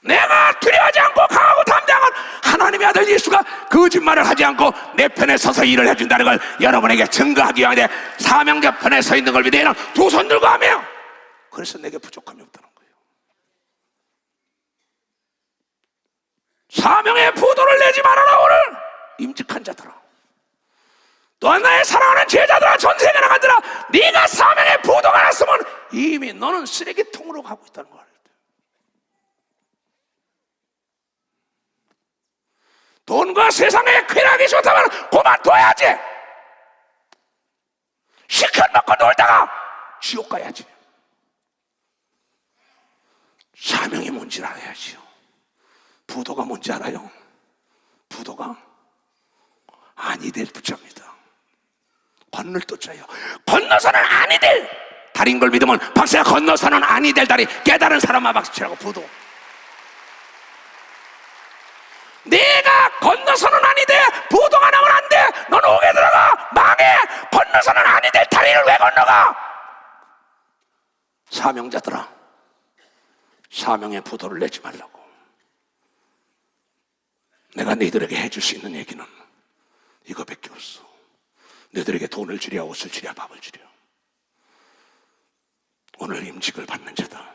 내가 두려워하지 않고 강하고 담대한 하나님의 아들 예수가 거짓말을 하지 않고 내 편에 서서 일을 해준다는 걸 여러분에게 증거하기 위해 사명자 편에 서 있는 걸 믿으면 두 손 들고 하며 그래서 내게 부족함이 없다는 거예요. 사명의 부도를 내지 말아라. 오늘 임직한 자들아 또한 나의 사랑하는 제자들아 전세계 나간들아 네가 사명의 부도가 났으면 이미 너는 쓰레기통으로 가고 있다는 거예요. 돈과 세상의 쾌락이 좋다면 그만둬야지. 실컷 먹고 놀다가 지옥 가야지. 사명이 뭔지 알아야지요. 부도가 뭔지 알아요? 부도가 아니 될 부자입니다. 건널 또자요. 건너서는 아니 될 달인 걸 믿으면 박수야. 건너서는 아니 될 달이 깨달은 사람만 박수치라고. 부도 내가 건너서는 아니 돼. 부도가 나면 안 돼. 너는 옥에 들어가 망해. 건너서는 아니 될 다리를 왜 건너가? 사명자들아 사명의 부도를 내지 말라고. 내가 너희들에게 해줄 수 있는 얘기는 이거밖에 없어. 너희들에게 돈을 주랴 옷을 주랴 밥을 주랴. 오늘 임직을 받는 자다.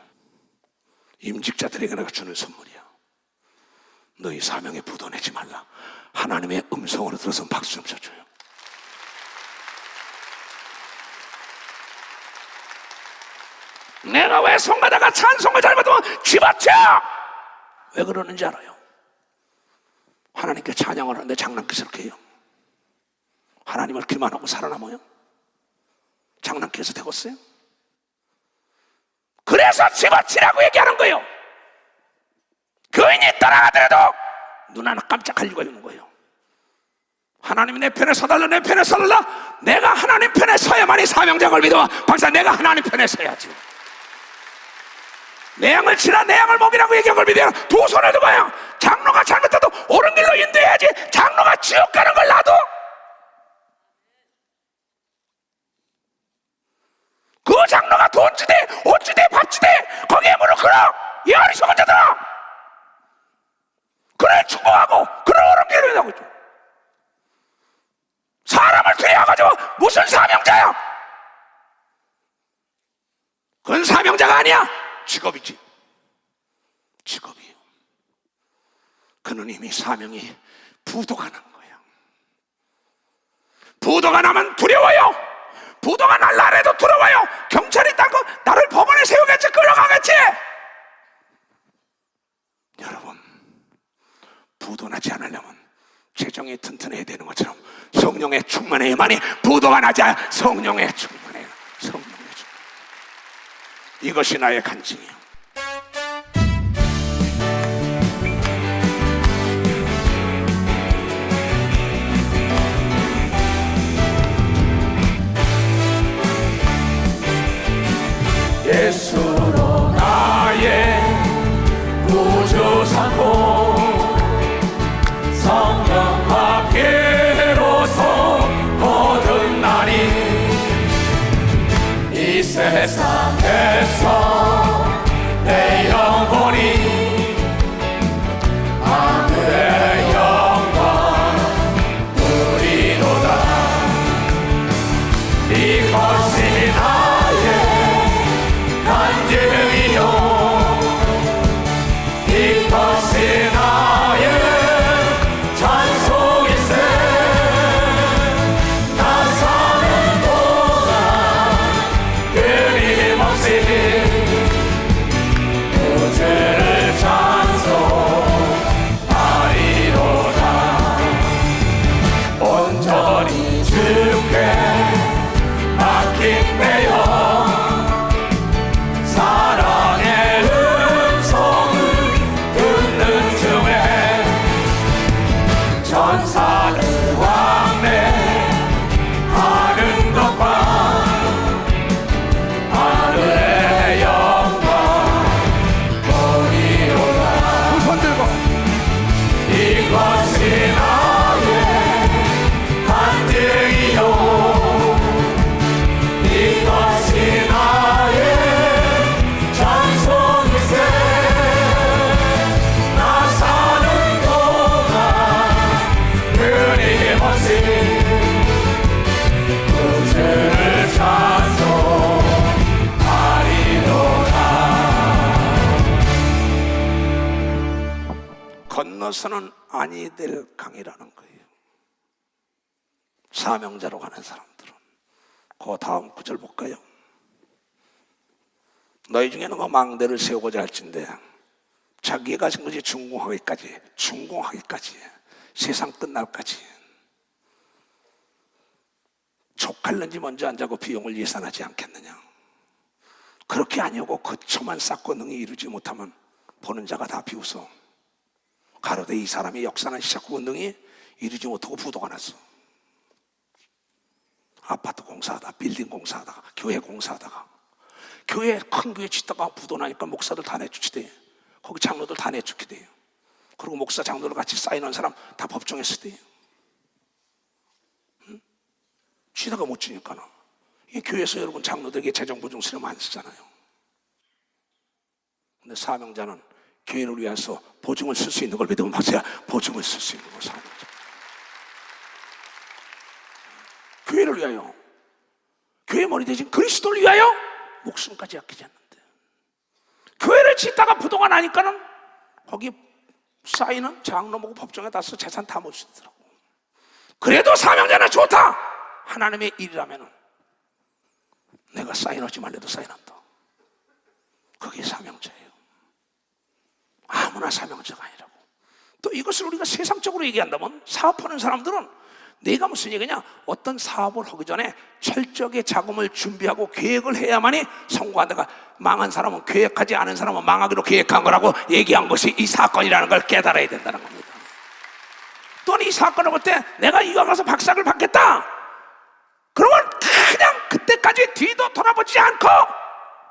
임직자들에게 내가 주는 선물이야. 너희 사명에 부도 내지 말라. 하나님의 음성으로 들어서 박수 좀 쳐줘요. 내가 왜 성가다가 찬송을 잘못하면 집어쳐? 왜 그러는지 알아요? 하나님께 찬양을 하는데 장난기스럽게 해요. 하나님을 기만하고 살아남아요? 장난기에서 되겠어요? 그래서 집어치라고 얘기하는 거예요. 교인이 떠나가더라도 눈 하나 깜짝할 이유가 있는 거예요. 하나님이 내 편에 서달라. 내 편에 서달라. 내가 하나님 편에 서야만이 사명장을 믿어. 박사 내가 하나님 편에 서야지. 내 양을 치라 내 양을 먹이라고 얘기한 걸 믿어요. 두 손을 들고요. 장로가 잘못해도 옳은 길로 인도해야지. 장로가 지옥 가는 걸 놔둬. 그 장로가 돈주대 옷주대 밥주대 거기에 무릎 꿇어. 이 어리석은 자들아. 그래 축복하고 그래 옳은 길을 하고 있죠. 사람을 두려워가지고 무슨 사명자야? 그건 사명자가 아니야. 직업이지. 직업이에요. 그는 이미 사명이 부도가 난 거야. 부도가 나면 두려워요. 부도가 날라 해도 두려워요. 경찰이 딴 거 나를 법원에 세우겠지. 끌어가겠지. 여러분 부도 나지 않으려면 재정이 튼튼해야 되는 것처럼 성령의 충만해야만이 부도가 나지 않아. 성령의 충만해요. 성령의 충만. 이것이 나의 간증이에요. 예수로 나의 구주 삼고 성령 받기로서 모든 날이 이 세상에서 건너서는 아니 될 강이라는 거예요. 사명자로 가는 사람들은. 그 다음 구절 볼까요? 너희 중에 누가 망대를 세우고자 할진대 자기가 가진 것이 준공하기까지 세상 끝날까지 족할는지 먼저 안 자고 비용을 예산하지 않겠느냐. 그렇게 아니하고 거처만 쌓고 능히 이루지 못하면 보는 자가 다 비웃어. 가로되 이 사람이 역사는 시작하고 능히 이루지 못하고 부도가 났어. 아파트 공사하다가, 빌딩 공사하다가, 교회 공사하다가, 큰 교회 짓다가 부도 나니까 목사들 다 내쫓기대. 거기 장로들 다 내쫓기대. 그리고 목사 장로들 같이 사인한 사람 다 법정에 쓰대. 쉬다가 못 지니까. 이 교회에서 여러분 장로들에게 재정보증 수령 안 쓰잖아요. 근데 사명자는 교회를 위해서 보증을 쓸 수 있는 걸 믿으면 박사야, 보증을 쓸 수 있는 걸 사명자. 교회를 위하여, 교회 머리 대신 그리스도를 위하여 목숨까지 아끼지 않는데, 교회를 짓다가 부도가 나니까는 거기 쌓이는 장로하고 법정에 다서 재산 다 못 쓰더라고. 그래도 사명자는 좋다. 하나님의 일이라면 내가 사인하지 말래도 사인한다. 그게 사명자예요. 아무나 사명자가 아니라고. 또 이것을 우리가 세상적으로 얘기한다면 사업하는 사람들은 내가 무슨 얘기냐, 어떤 사업을 하기 전에 철저하게 자금을 준비하고 계획을 해야만이 성공한다가, 망한 사람은 계획하지 않은 사람은 망하기로 계획한 거라고 얘기한 것이 이 사건이라는 걸 깨달아야 된다는 겁니다. 또는 이 사건을 볼 때 내가 이와 가서 박사를 받겠다 그러면 그냥 그때까지 뒤도 돌아보지 않고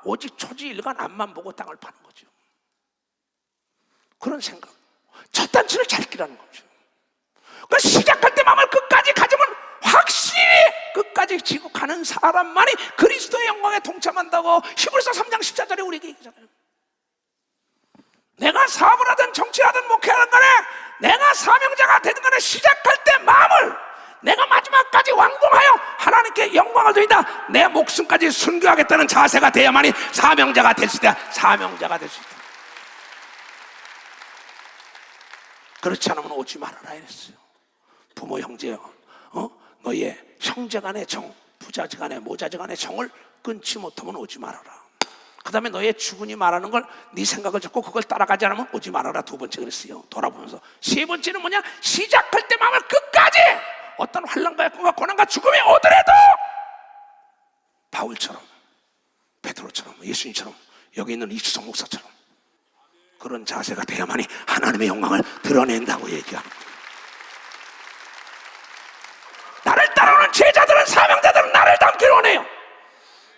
오직 초지일관 앞만 보고 땅을 파는 거죠. 그런 생각, 첫 단추를 잘 끼라는 거죠. 그 시작할 때 마음을 끝까지 가지면 확실히 끝까지 지고 가는 사람만이 그리스도의 영광에 동참한다고 히브리서 3장 14절에 우리에게 얘기하잖아요. 내가 사업을 하든 정치를 하든 목회하든 간에, 내가 사명자가 되든 간에 시작할 때 마음을 내가 마지막까지 완공하여 하나님께 영광을 드린다, 내 목숨까지 순교하겠다는 자세가 돼야만이 사명자가 될 수 있다. 사명자가 될 수 있다. 그렇지 않으면 오지 말아라 이랬어요. 부모 형제요, 너의 형제간의 정, 부자지간의 모자지간의 정을 끊지 못하면 오지 말아라. 그 다음에 너의 주군이 말하는 걸 네 생각을 듣고 그걸 따라가지 않으면 오지 말아라. 두 번째 그랬어요. 돌아보면서. 세 번째는 뭐냐, 시작할 때 마음을 끝까지, 어떤 환난과 고난과 죽음이 오더라도 바울처럼, 베드로처럼, 예수님처럼, 여기 있는 이수성 목사처럼 그런 자세가 돼야만이 하나님의 영광을 드러낸다고 얘기하는 거예요. 나를 따라오는 제자들은, 사명자들은 나를 닮기를 원해요.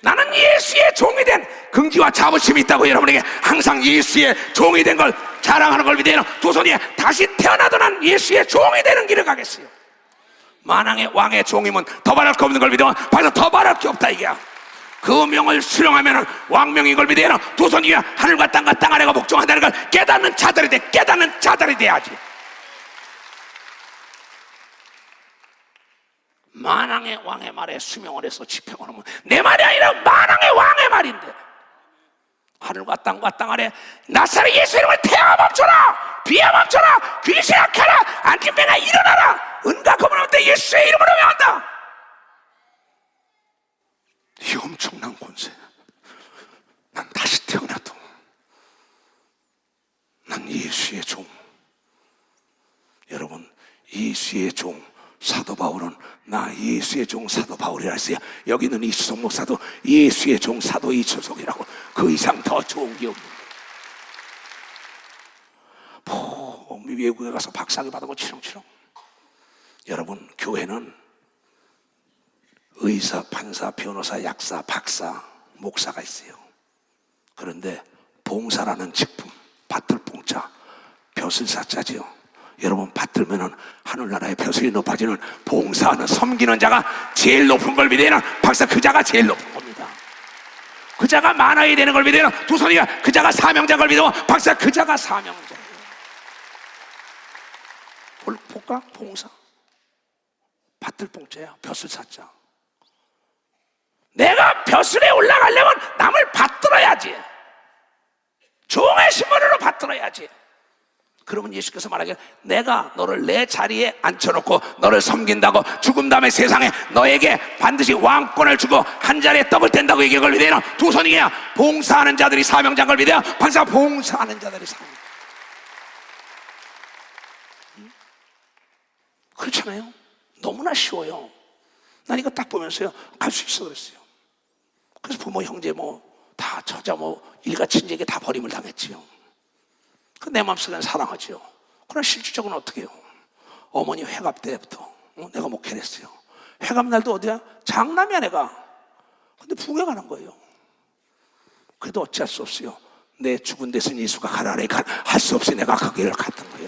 나는 예수의 종이 된 긍지와 자부심이 있다고 여러분에게 항상 예수의 종이 된 걸 자랑하는 걸 믿어요. 두 손이 다시 태어나도 난 예수의 종이 되는 길을 가겠어요. 만왕의 왕의 종이면 더 바랄 거 없는 걸 믿으면 벌써 더 바랄 게 없다 이게야. 그 명을 수령하면 왕명인 걸 믿어요. 두 손 위에 하늘과 땅과 땅 아래가 복종한다는 걸 깨닫는 자들이 돼. 깨닫는 자들이 돼야지. 만왕의 왕의 말에 수명을 해서 집행을 하면 내 말이 아니라 만왕의 왕의 말인데, 하늘과 땅과 땅 아래 나사렛 예수 이름을 태양아 멈춰라, 비야 멈춰라, 귀신아 약하라, 앉은 배가 일어나라, 은과 검은 없대 예수의 이름으로 명한다. 이 엄청난 권세. 난 다시 태어나도 난 예수의 종. 여러분, 예수의 종 사도 바울은 나 예수의 종 사도 바울이라 했어요. 여기는 이수성 목사도 예수의 종 사도 이수성이라고. 그 이상 더 좋은 게 없는 거예요. 외국에 가서 박사학위 받은 거 치렁치렁. 여러분, 교회는 의사, 판사, 변호사, 약사, 박사, 목사가 있어요. 그런데 봉사라는 직분, 밭들 봉자, 벼슬사자지요. 여러분, 받들면은 하늘나라의 벼슬이 높아지는, 봉사하는, 섬기는 자가 제일 높은 걸 믿어야 박사, 그 자가 제일 높은 겁니다. 그 자가 만화이 되는 걸 믿어야 두 손이가 그 자가 사명자인 걸 믿으면 박사, 그 자가 사명자예요. 볼까? 봉사, 밭들 봉자야, 벼슬사자. 내가 벼슬에 올라가려면 남을 받들어야지. 종의 신분으로 받들어야지. 그러면 예수께서 말하길, 내가 너를 내 자리에 앉혀놓고 너를 섬긴다고, 죽은 다음에 세상에 너에게 반드시 왕권을 주고 한 자리에 떡을 뗀다고 얘기한 걸 믿어요. 두 손이 그냥 봉사하는 자들이 사명자인 걸 믿어요. 반사 봉사하는 자들이 사명. 그렇잖아요. 너무나 쉬워요. 난 이거 딱 보면서요, 갈 수 있어 그랬어요. 그래서 부모 형제 다 저자 일가 친지에게 다 버림을 당했지요. 내 마음속에는 사랑하지요. 그러나 실질적으로는 어떻게 해요? 어머니 회갑 때부터 내가 목회를 했어요. 회갑 날도 어디야? 장남이야 내가. 근데 부흥회 가는 거예요. 그래도 어찌할 수 없어요. 내 죽은 데서 예수가 가라니까 할 수 없이 내가 그 길을 갔던 거예요.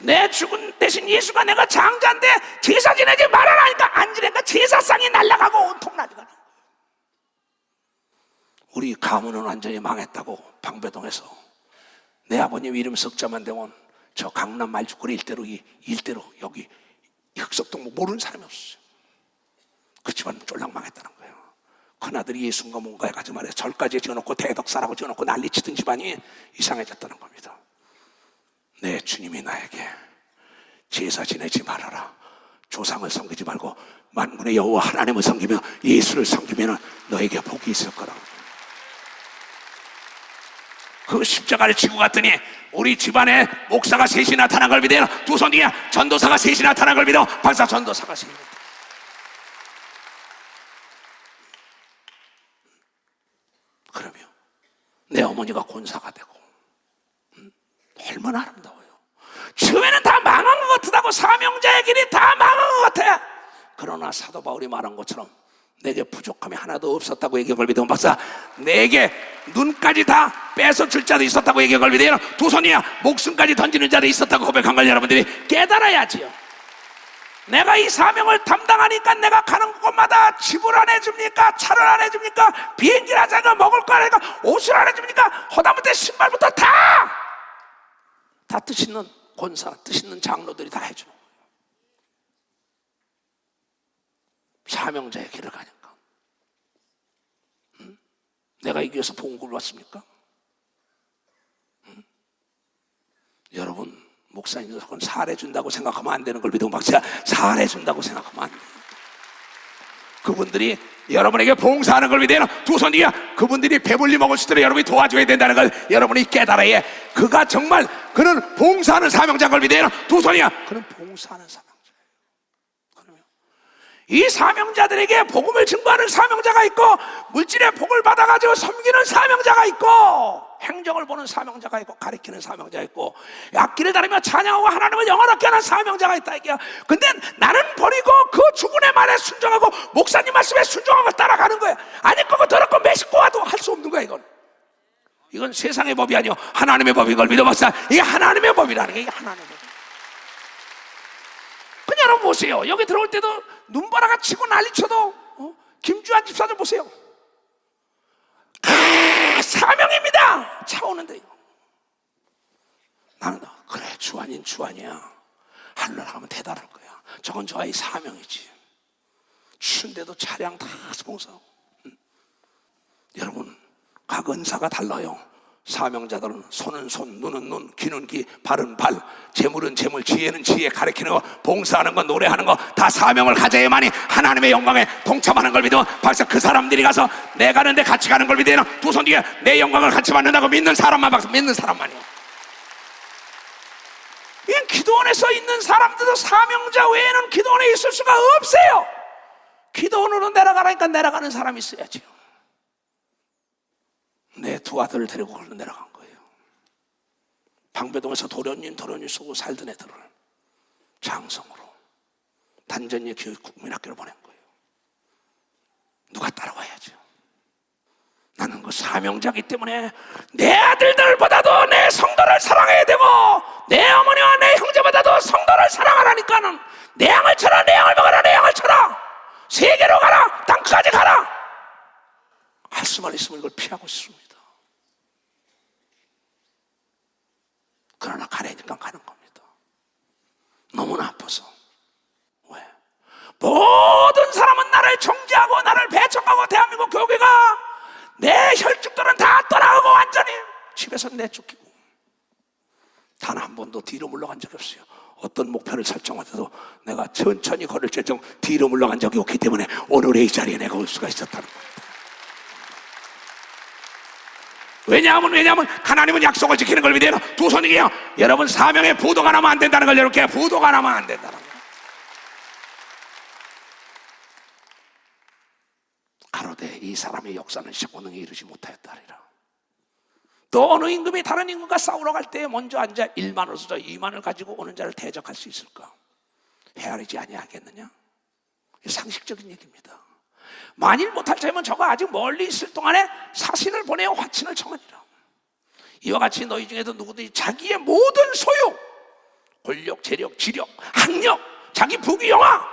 내 죽은 대신 예수가, 내가 장자인데 제사 지내지 말아라니까 안 지내니까 제사상이 날아가고 온통 난리가 나. 우리 가문은 완전히 망했다고 방배동에서 내 아버님 이름 석자만 되면 저 강남 말죽거리 일대로 여기 흑석동 모르는 사람이 없었어요. 그 집안은 쫄랑 망했다는 거예요. 큰아들이 예수인가 뭔가 해가지고 말이에요. 절까지 지어놓고 대덕사라고 지어놓고 난리치던 집안이 이상해졌다는 겁니다. 내 주님이 나에게 제사 지내지 말아라, 조상을 섬기지 말고 만군의 여호와 하나님을 섬기며 예수를 섬기면 너에게 복이 있을 거라고. 그 십자가를 지고 갔더니 우리 집안에 목사가 셋이 나타난 걸 믿어요. 두 손 뒤에 전도사가 셋이 나타난 걸 믿어. 박사 전도사가 셋이. 그러면 내 어머니가 권사가 되고, 얼마나 아름다워요. 처음에는 다 망한 것 같다고, 사명자의 길이 다 망한 것 같아. 그러나 사도 바울이 말한 것처럼 내게 부족함이 하나도 없었다고 얘기한 걸 믿으면, 박사 내게 눈까지 다 뺏어 줄 자도 있었다고 얘기한 걸 믿어요. 두 손이야 목숨까지 던지는 자도 있었다고 고백한 걸 여러분들이 깨달아야지요. 내가 이 사명을 담당하니까 내가 가는 곳마다 집을 안 해줍니까? 차를 안 해줍니까? 비행기를 안 해줍니까? 먹을 거 안 해줍니까? 옷을 안 해줍니까? 허다못해 신발부터 다 뜻 있는 권사, 뜻 있는 장로들이 다 해주는 거예요. 사명자의 길을 가니까. 내가 이 교회에서 봉구를 왔습니까? 여러분, 목사님들 살해준다고 생각하면 안 되는 걸 믿으면 박사, 살해준다고 생각하면 안 돼요. 그분들이 여러분에게 봉사하는 걸 믿어요. 두 손 뒤에 그분들이 배불리 먹을 수 있도록 여러분이 도와줘야 된다는 걸 여러분이 깨달아야, 그가 정말 그는 봉사하는 사명자인 걸 믿어요. 두 손이야 그는 봉사하는 사명자예요. 그러면 이 사명자들에게 복음을 증거하는 사명자가 있고, 물질의 복을 받아가지고 섬기는 사명자가 있고, 행정을 보는 사명자가 있고, 가리키는 사명자가 있고, 악기를 다루며 찬양하고 하나님을 영원하게 하는 사명자가 있다 이게요. 근데 나는 버리고 그 주군의 말에 순종하고 목사님 말씀에 순종하고 따라가는 거야. 아니 그거 더럽고 매식고 와도 할 수 없는 거야. 이건 세상의 법이 아니요 하나님의 법인 걸 믿어봤어. 이게 하나님의 법이라는 게, 이게 하나님의 법. 그냥 여러분 보세요. 여기 들어올 때도 눈바라가 치고 난리쳐도 김주환 집사 좀 보세요. 사명입니다. 차 오는데 나는 그래 주환이야. 하늘나라 가면 대단할 거야. 저건 저의 사명이지. 추운데도 차량 다 봉사하고. 여러분, 각 은사가 달라요. 사명자들은 손은 손, 눈은 눈, 귀는 귀, 발은 발, 재물은 재물, 지혜는 지혜, 가르치는 거, 봉사하는 거, 노래하는 거, 다 사명을 가져야만이 하나님의 영광에 동참하는 걸 믿어. 박사 그 사람들이 가서 내 가는데 같이 가는 걸 믿어요. 두 손 뒤에 내 영광을 같이 받는다고 믿는 사람만, 박사 믿는 사람만이요. 이 기도원에서 있는 사람들도 사명자 외에는 기도원에 있을 수가 없어요. 기도원으로 내려가라니까 내려가는 사람이 있어야죠. 내 두 아들을 데리고 걸로 내려간 거예요. 방배동에서 도련님 쓰고 살던 애들을 장성으로 단전리 교육 국민학교로 보낸 거예요. 누가 따라와야죠. 나는 그 사명자이기 때문에 내 아들들보다도 내 성도를 사랑해야 되고, 내 어머니와 내 형제보다도 성도를 사랑하라니까는 내 양을 쳐라, 내 양을 먹어라, 내 양을 쳐라, 세계로 가라, 땅끝까지 가라 할 수만 있으면 이걸 피하고 싶습니다. 그러나 가려니까 가는 겁니다. 너무나 아파서. 왜? 모든 사람은 나를 정죄하고 나를 배척하고, 대한민국 교회가 내 혈육들은 다 떠나가고 완전히 집에서 내쫓기고 단 한 번도 뒤로 물러간 적이 없어요. 어떤 목표를 설정하더라도 내가 천천히 걸을 결정 뒤로 물러간 적이 없기 때문에 오늘의 이 자리에 내가 올 수가 있었다는 겁니다. 왜냐하면 하나님은 약속을 지키는 걸 믿어요. 두 손이게요. 여러분 사명에 부도가 나면 안 된다는 걸 이렇게 부도가 나면 안 된다는 거예요. 가로되 이 사람의 역사는 시고능에 이르지 못하였다리라. 또 어느 임금이 다른 임금과 싸우러 갈 때 먼저 앉아 1만을 쏟아 2만을 가지고 오는 자를 대적할 수 있을까? 헤아리지 아니하겠느냐? 상식적인 얘기입니다. 만일 못할 자면 저가 아직 멀리 있을 동안에 사신을 보내어 화친을 청하니라. 이와 같이 너희 중에도 누구든지 자기의 모든 소유, 권력, 재력, 지력, 학력, 자기 부귀영화,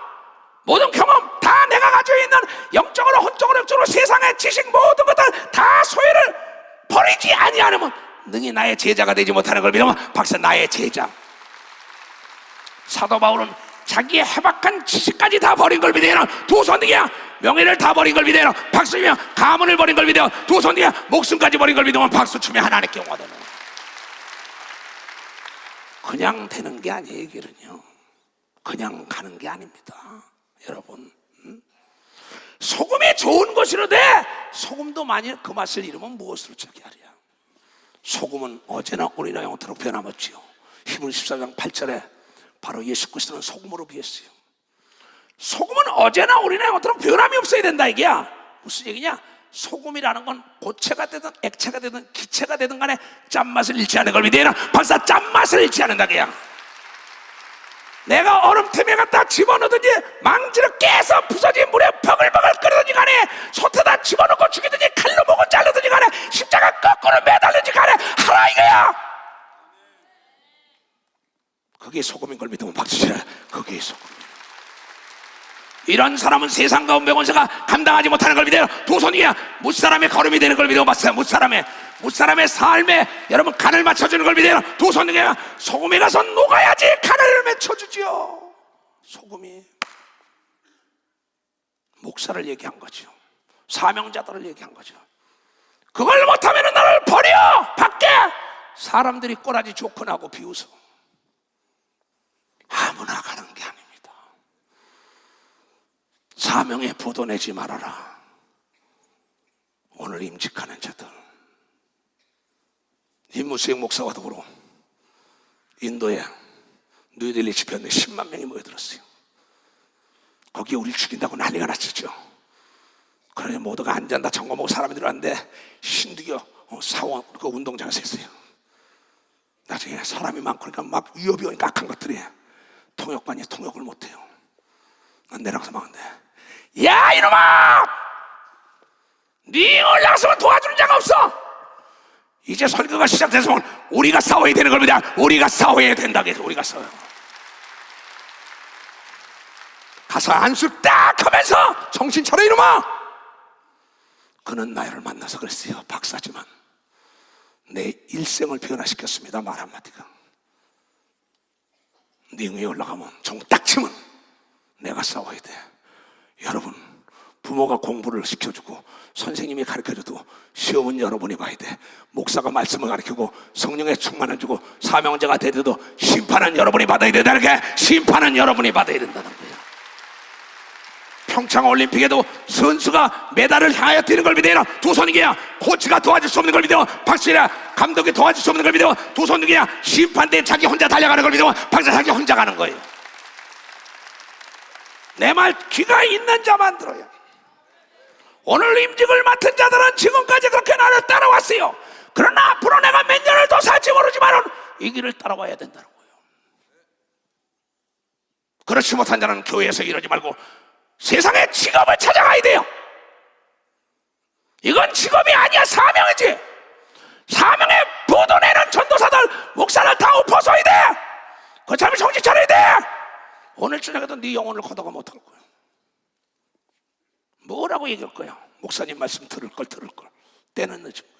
모든 경험 다 내가 가지고 있는 영적으로 혼적으로 영적으로 세상의 지식 모든 것들 다 소유를 버리지 아니하면 능히 나의 제자가 되지 못하는 걸 믿으면 박사 나의 제자. 사도 바울은 자기의 해박한 지식까지 다 버린 걸 믿어요. 두 손이야. 명예를 다 버린 걸 믿어요. 박수며 가문을 버린 걸 믿어요. 두 손이야. 목숨까지 버린 걸 믿으면 박수 치며 하나님께 영화되는. 그냥 되는 게 아니에요. 이 길은요. 그냥 가는 게 아닙니다. 여러분, 소금이 좋은 것이로되 소금도 만일 그 맛을 잃으면 무엇으로 차기하랴. 소금은 어제나 오늘이나 영원토록 변함없지요. 히브리 14장 8절에 바로 예수 그리스도는 소금으로 비했어요. 소금은 어제나 오늘이나 영원토록 변함이 없어야 된다 이게야. 무슨 얘기냐? 소금이라는 건 고체가 되든 액체가 되든 기체가 되든 간에 짠맛을 잃지 않는 걸 믿어야 벌써 짠맛을 잃지 않는다 그야. 내가 얼음템에 갖다 집어넣든지 망치로 깨서 부서진 물에 버글버글 끓이든지 간에 솥에다 집어넣고 죽이든지 칼로 목을 자르든지 간에 십자가 거꾸로 매달든지 간에 하라 이거야. 그게 소금인 걸 믿으면 박수치라. 그게 소금. 이런 사람은 세상과 운명원세가 감당하지 못하는 걸 믿어요. 두 손이야. 무사람의 걸음이 되는 걸 믿어 봤어요. 무사람의 삶에 여러분 간을 맞춰주는 걸 믿어요. 두 손이야. 소금에 가서 녹아야지 간을 맺혀주지요. 소금이 목사를 얘기한 거죠. 사명자들을 얘기한 거죠. 그걸 못하면 나를 버려 밖에. 사람들이 꼬라지 조건하고 비웃어. 아무나 가는 게 아닙니다. 사명에 부도내지 말아라. 오늘 임직하는 자들, 임무수행 목사와 더불어 인도에 뉴델리 집회에 10만 명이 모여들었어요. 거기에 우리를 죽인다고 난리가 났었죠. 그러니 모두가 앉아다 점검하고 사람이 들어왔는데 신두교 사원 그 운동장에서 했어요. 나중에 사람이 많고 그러니까 막 위협이 오니까 악한 것들이 통역반이 통역을 못해요. 내려가서 막는데 야 이놈아, 네 올라가서면 도와주는 자가 없어. 이제 설교가 시작돼서 우리가 싸워야 되는 겁니다. 우리가 싸워야 된다. 그래서 우리가 싸워요. 가서 안수 딱 하면서 정신 차려 이놈아. 그는 나를 만나서 그랬어요. 박사지만 내 일생을 변화시켰습니다. 말 한마디가. 네 위에 올라가면 정 딱 치면 내가 싸워야 돼. 여러분, 부모가 공부를 시켜주고 선생님이 가르쳐줘도 시험은 여러분이 봐야 돼. 목사가 말씀을 가르치고 성령의 충만을 주고 사명자가 되더라도 심판은 여러분이 받아야 된다는 게, 심판은 여러분이 받아야 된다는 거예요. 평창올림픽에도 선수가 메달을 향하여 뛰는 걸 믿어요. 두 손이게야. 코치가 도와줄 수 없는 걸 믿어. 박수라. 감독이 도와줄 수 없는 걸 믿어. 두 손이게야. 심판대에 자기 혼자 달려가는 걸 믿어. 박수 자기 혼자 가는 거예요. 내 말 귀가 있는 자만 들어요. 오늘 임직을 맡은 자들은 지금까지 그렇게 나를 따라왔어요. 그러나 앞으로 내가 몇 년을 더 살지 모르지만 이 길을 따라와야 된다는 거예요. 그렇지 못한 자는 교회에서 이러지 말고 세상의 직업을 찾아가야 돼요. 이건 직업이 아니야. 사명이지. 사명에 부도내는 전도사들, 목사를 다 엎어서야 돼. 그 참을 정신 차려야 돼. 오늘 저녁에도 네 영혼을 걷어가 못할 거야. 뭐라고 얘기할 거야? 목사님 말씀 들을 걸. 때는 늦은 거예요.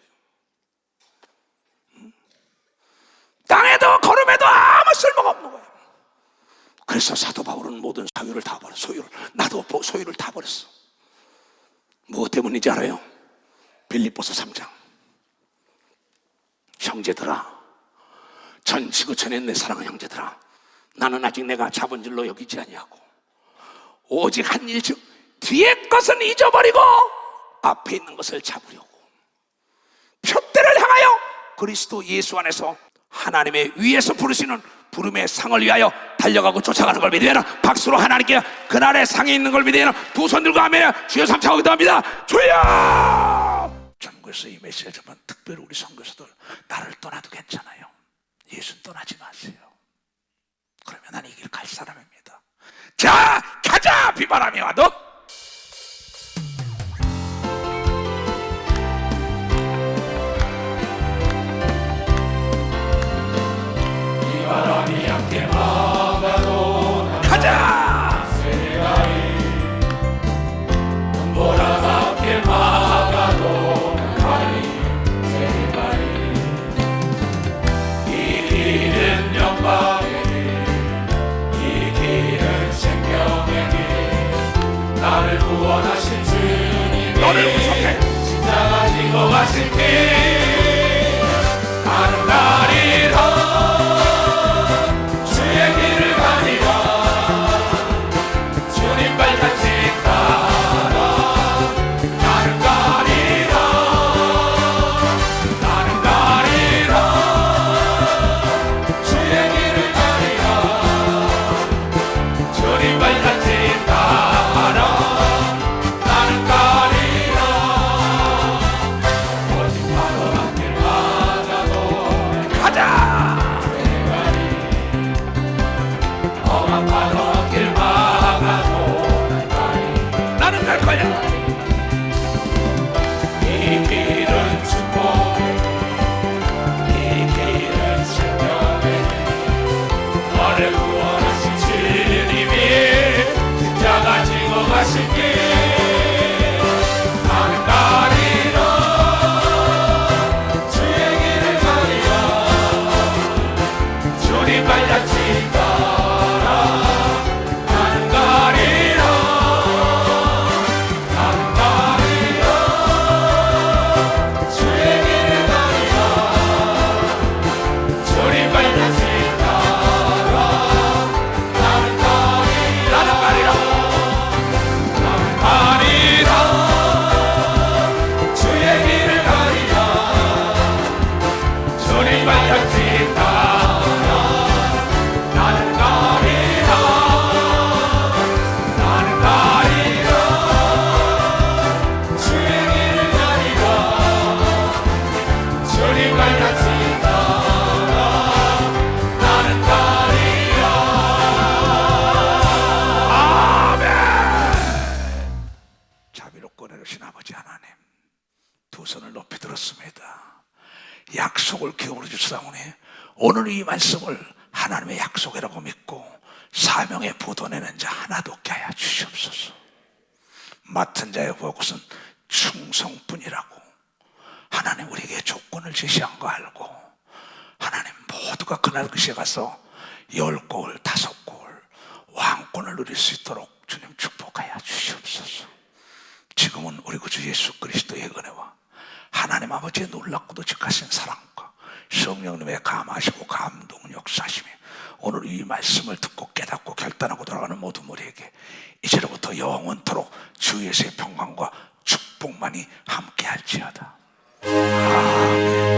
땅에도 걸음에도 아무 쓸모가 없는 거야. 그래서 사도 바울은 모든 사유를 다 버렸어. 나도 소유를 다 버렸어. 무엇 때문인지 알아요? 빌립보서 3장 형제들아, 전 지구촌에 내 사랑하는 형제들아, 나는 아직 내가 자본줄로 여기지 아니하고 오직 한 일 즉 뒤의 것은 잊어버리고 앞에 있는 것을 잡으려고 표대를 향하여 그리스도 예수 안에서 하나님의 위에서 부르시는 부름의 상을 위하여 달려가고 쫓아가는 걸 믿으면 박수로 하나님께 그날의 상이 있는 걸 믿으면 두 손 들고 하면 주여 삼창하고 기도합니다. 주여! 전국에서 이 메시지를 전한 특별히 우리 선교사들, 나를 떠나도 괜찮아요. 예수는 떠나지 마세요. 그러면 난 이 길 갈 사람입니다. 자, 가자! 비바람이 와도 바람이 함께 막아도 가자! 세가이 눈보라 함께 막아도 가리 세가이 이 길은 영광의 이 길은 생명의 길 나를 구원하신 주님이 너를 구속해 십자가 지고 가신 길 가는 날이라 약속을 기억으로 주사오니 오늘 이 말씀을 하나님의 약속이라고 믿고 사명에 부도내는 자 하나도 없게 하여 주시옵소서. 맡은 자의 복은 충성뿐이라고 하나님 우리에게 조건을 제시한 거 알고 하나님 모두가 그날 그시에 가서 10골 5골 왕권을 누릴 수 있도록 주님 축복하여 주시옵소서. 지금은 우리 구주 예수 그리스도의 은혜와 하나님 아버지의 놀랍고도 직하신 사랑과 성령님의 감하시고 감동 역사하심이 오늘 이 말씀을 듣고 깨닫고 결단하고 돌아가는 모든 우리에게 이제로부터 영원토록 주 예수의 평강과 축복만이 함께할지어다. 아멘.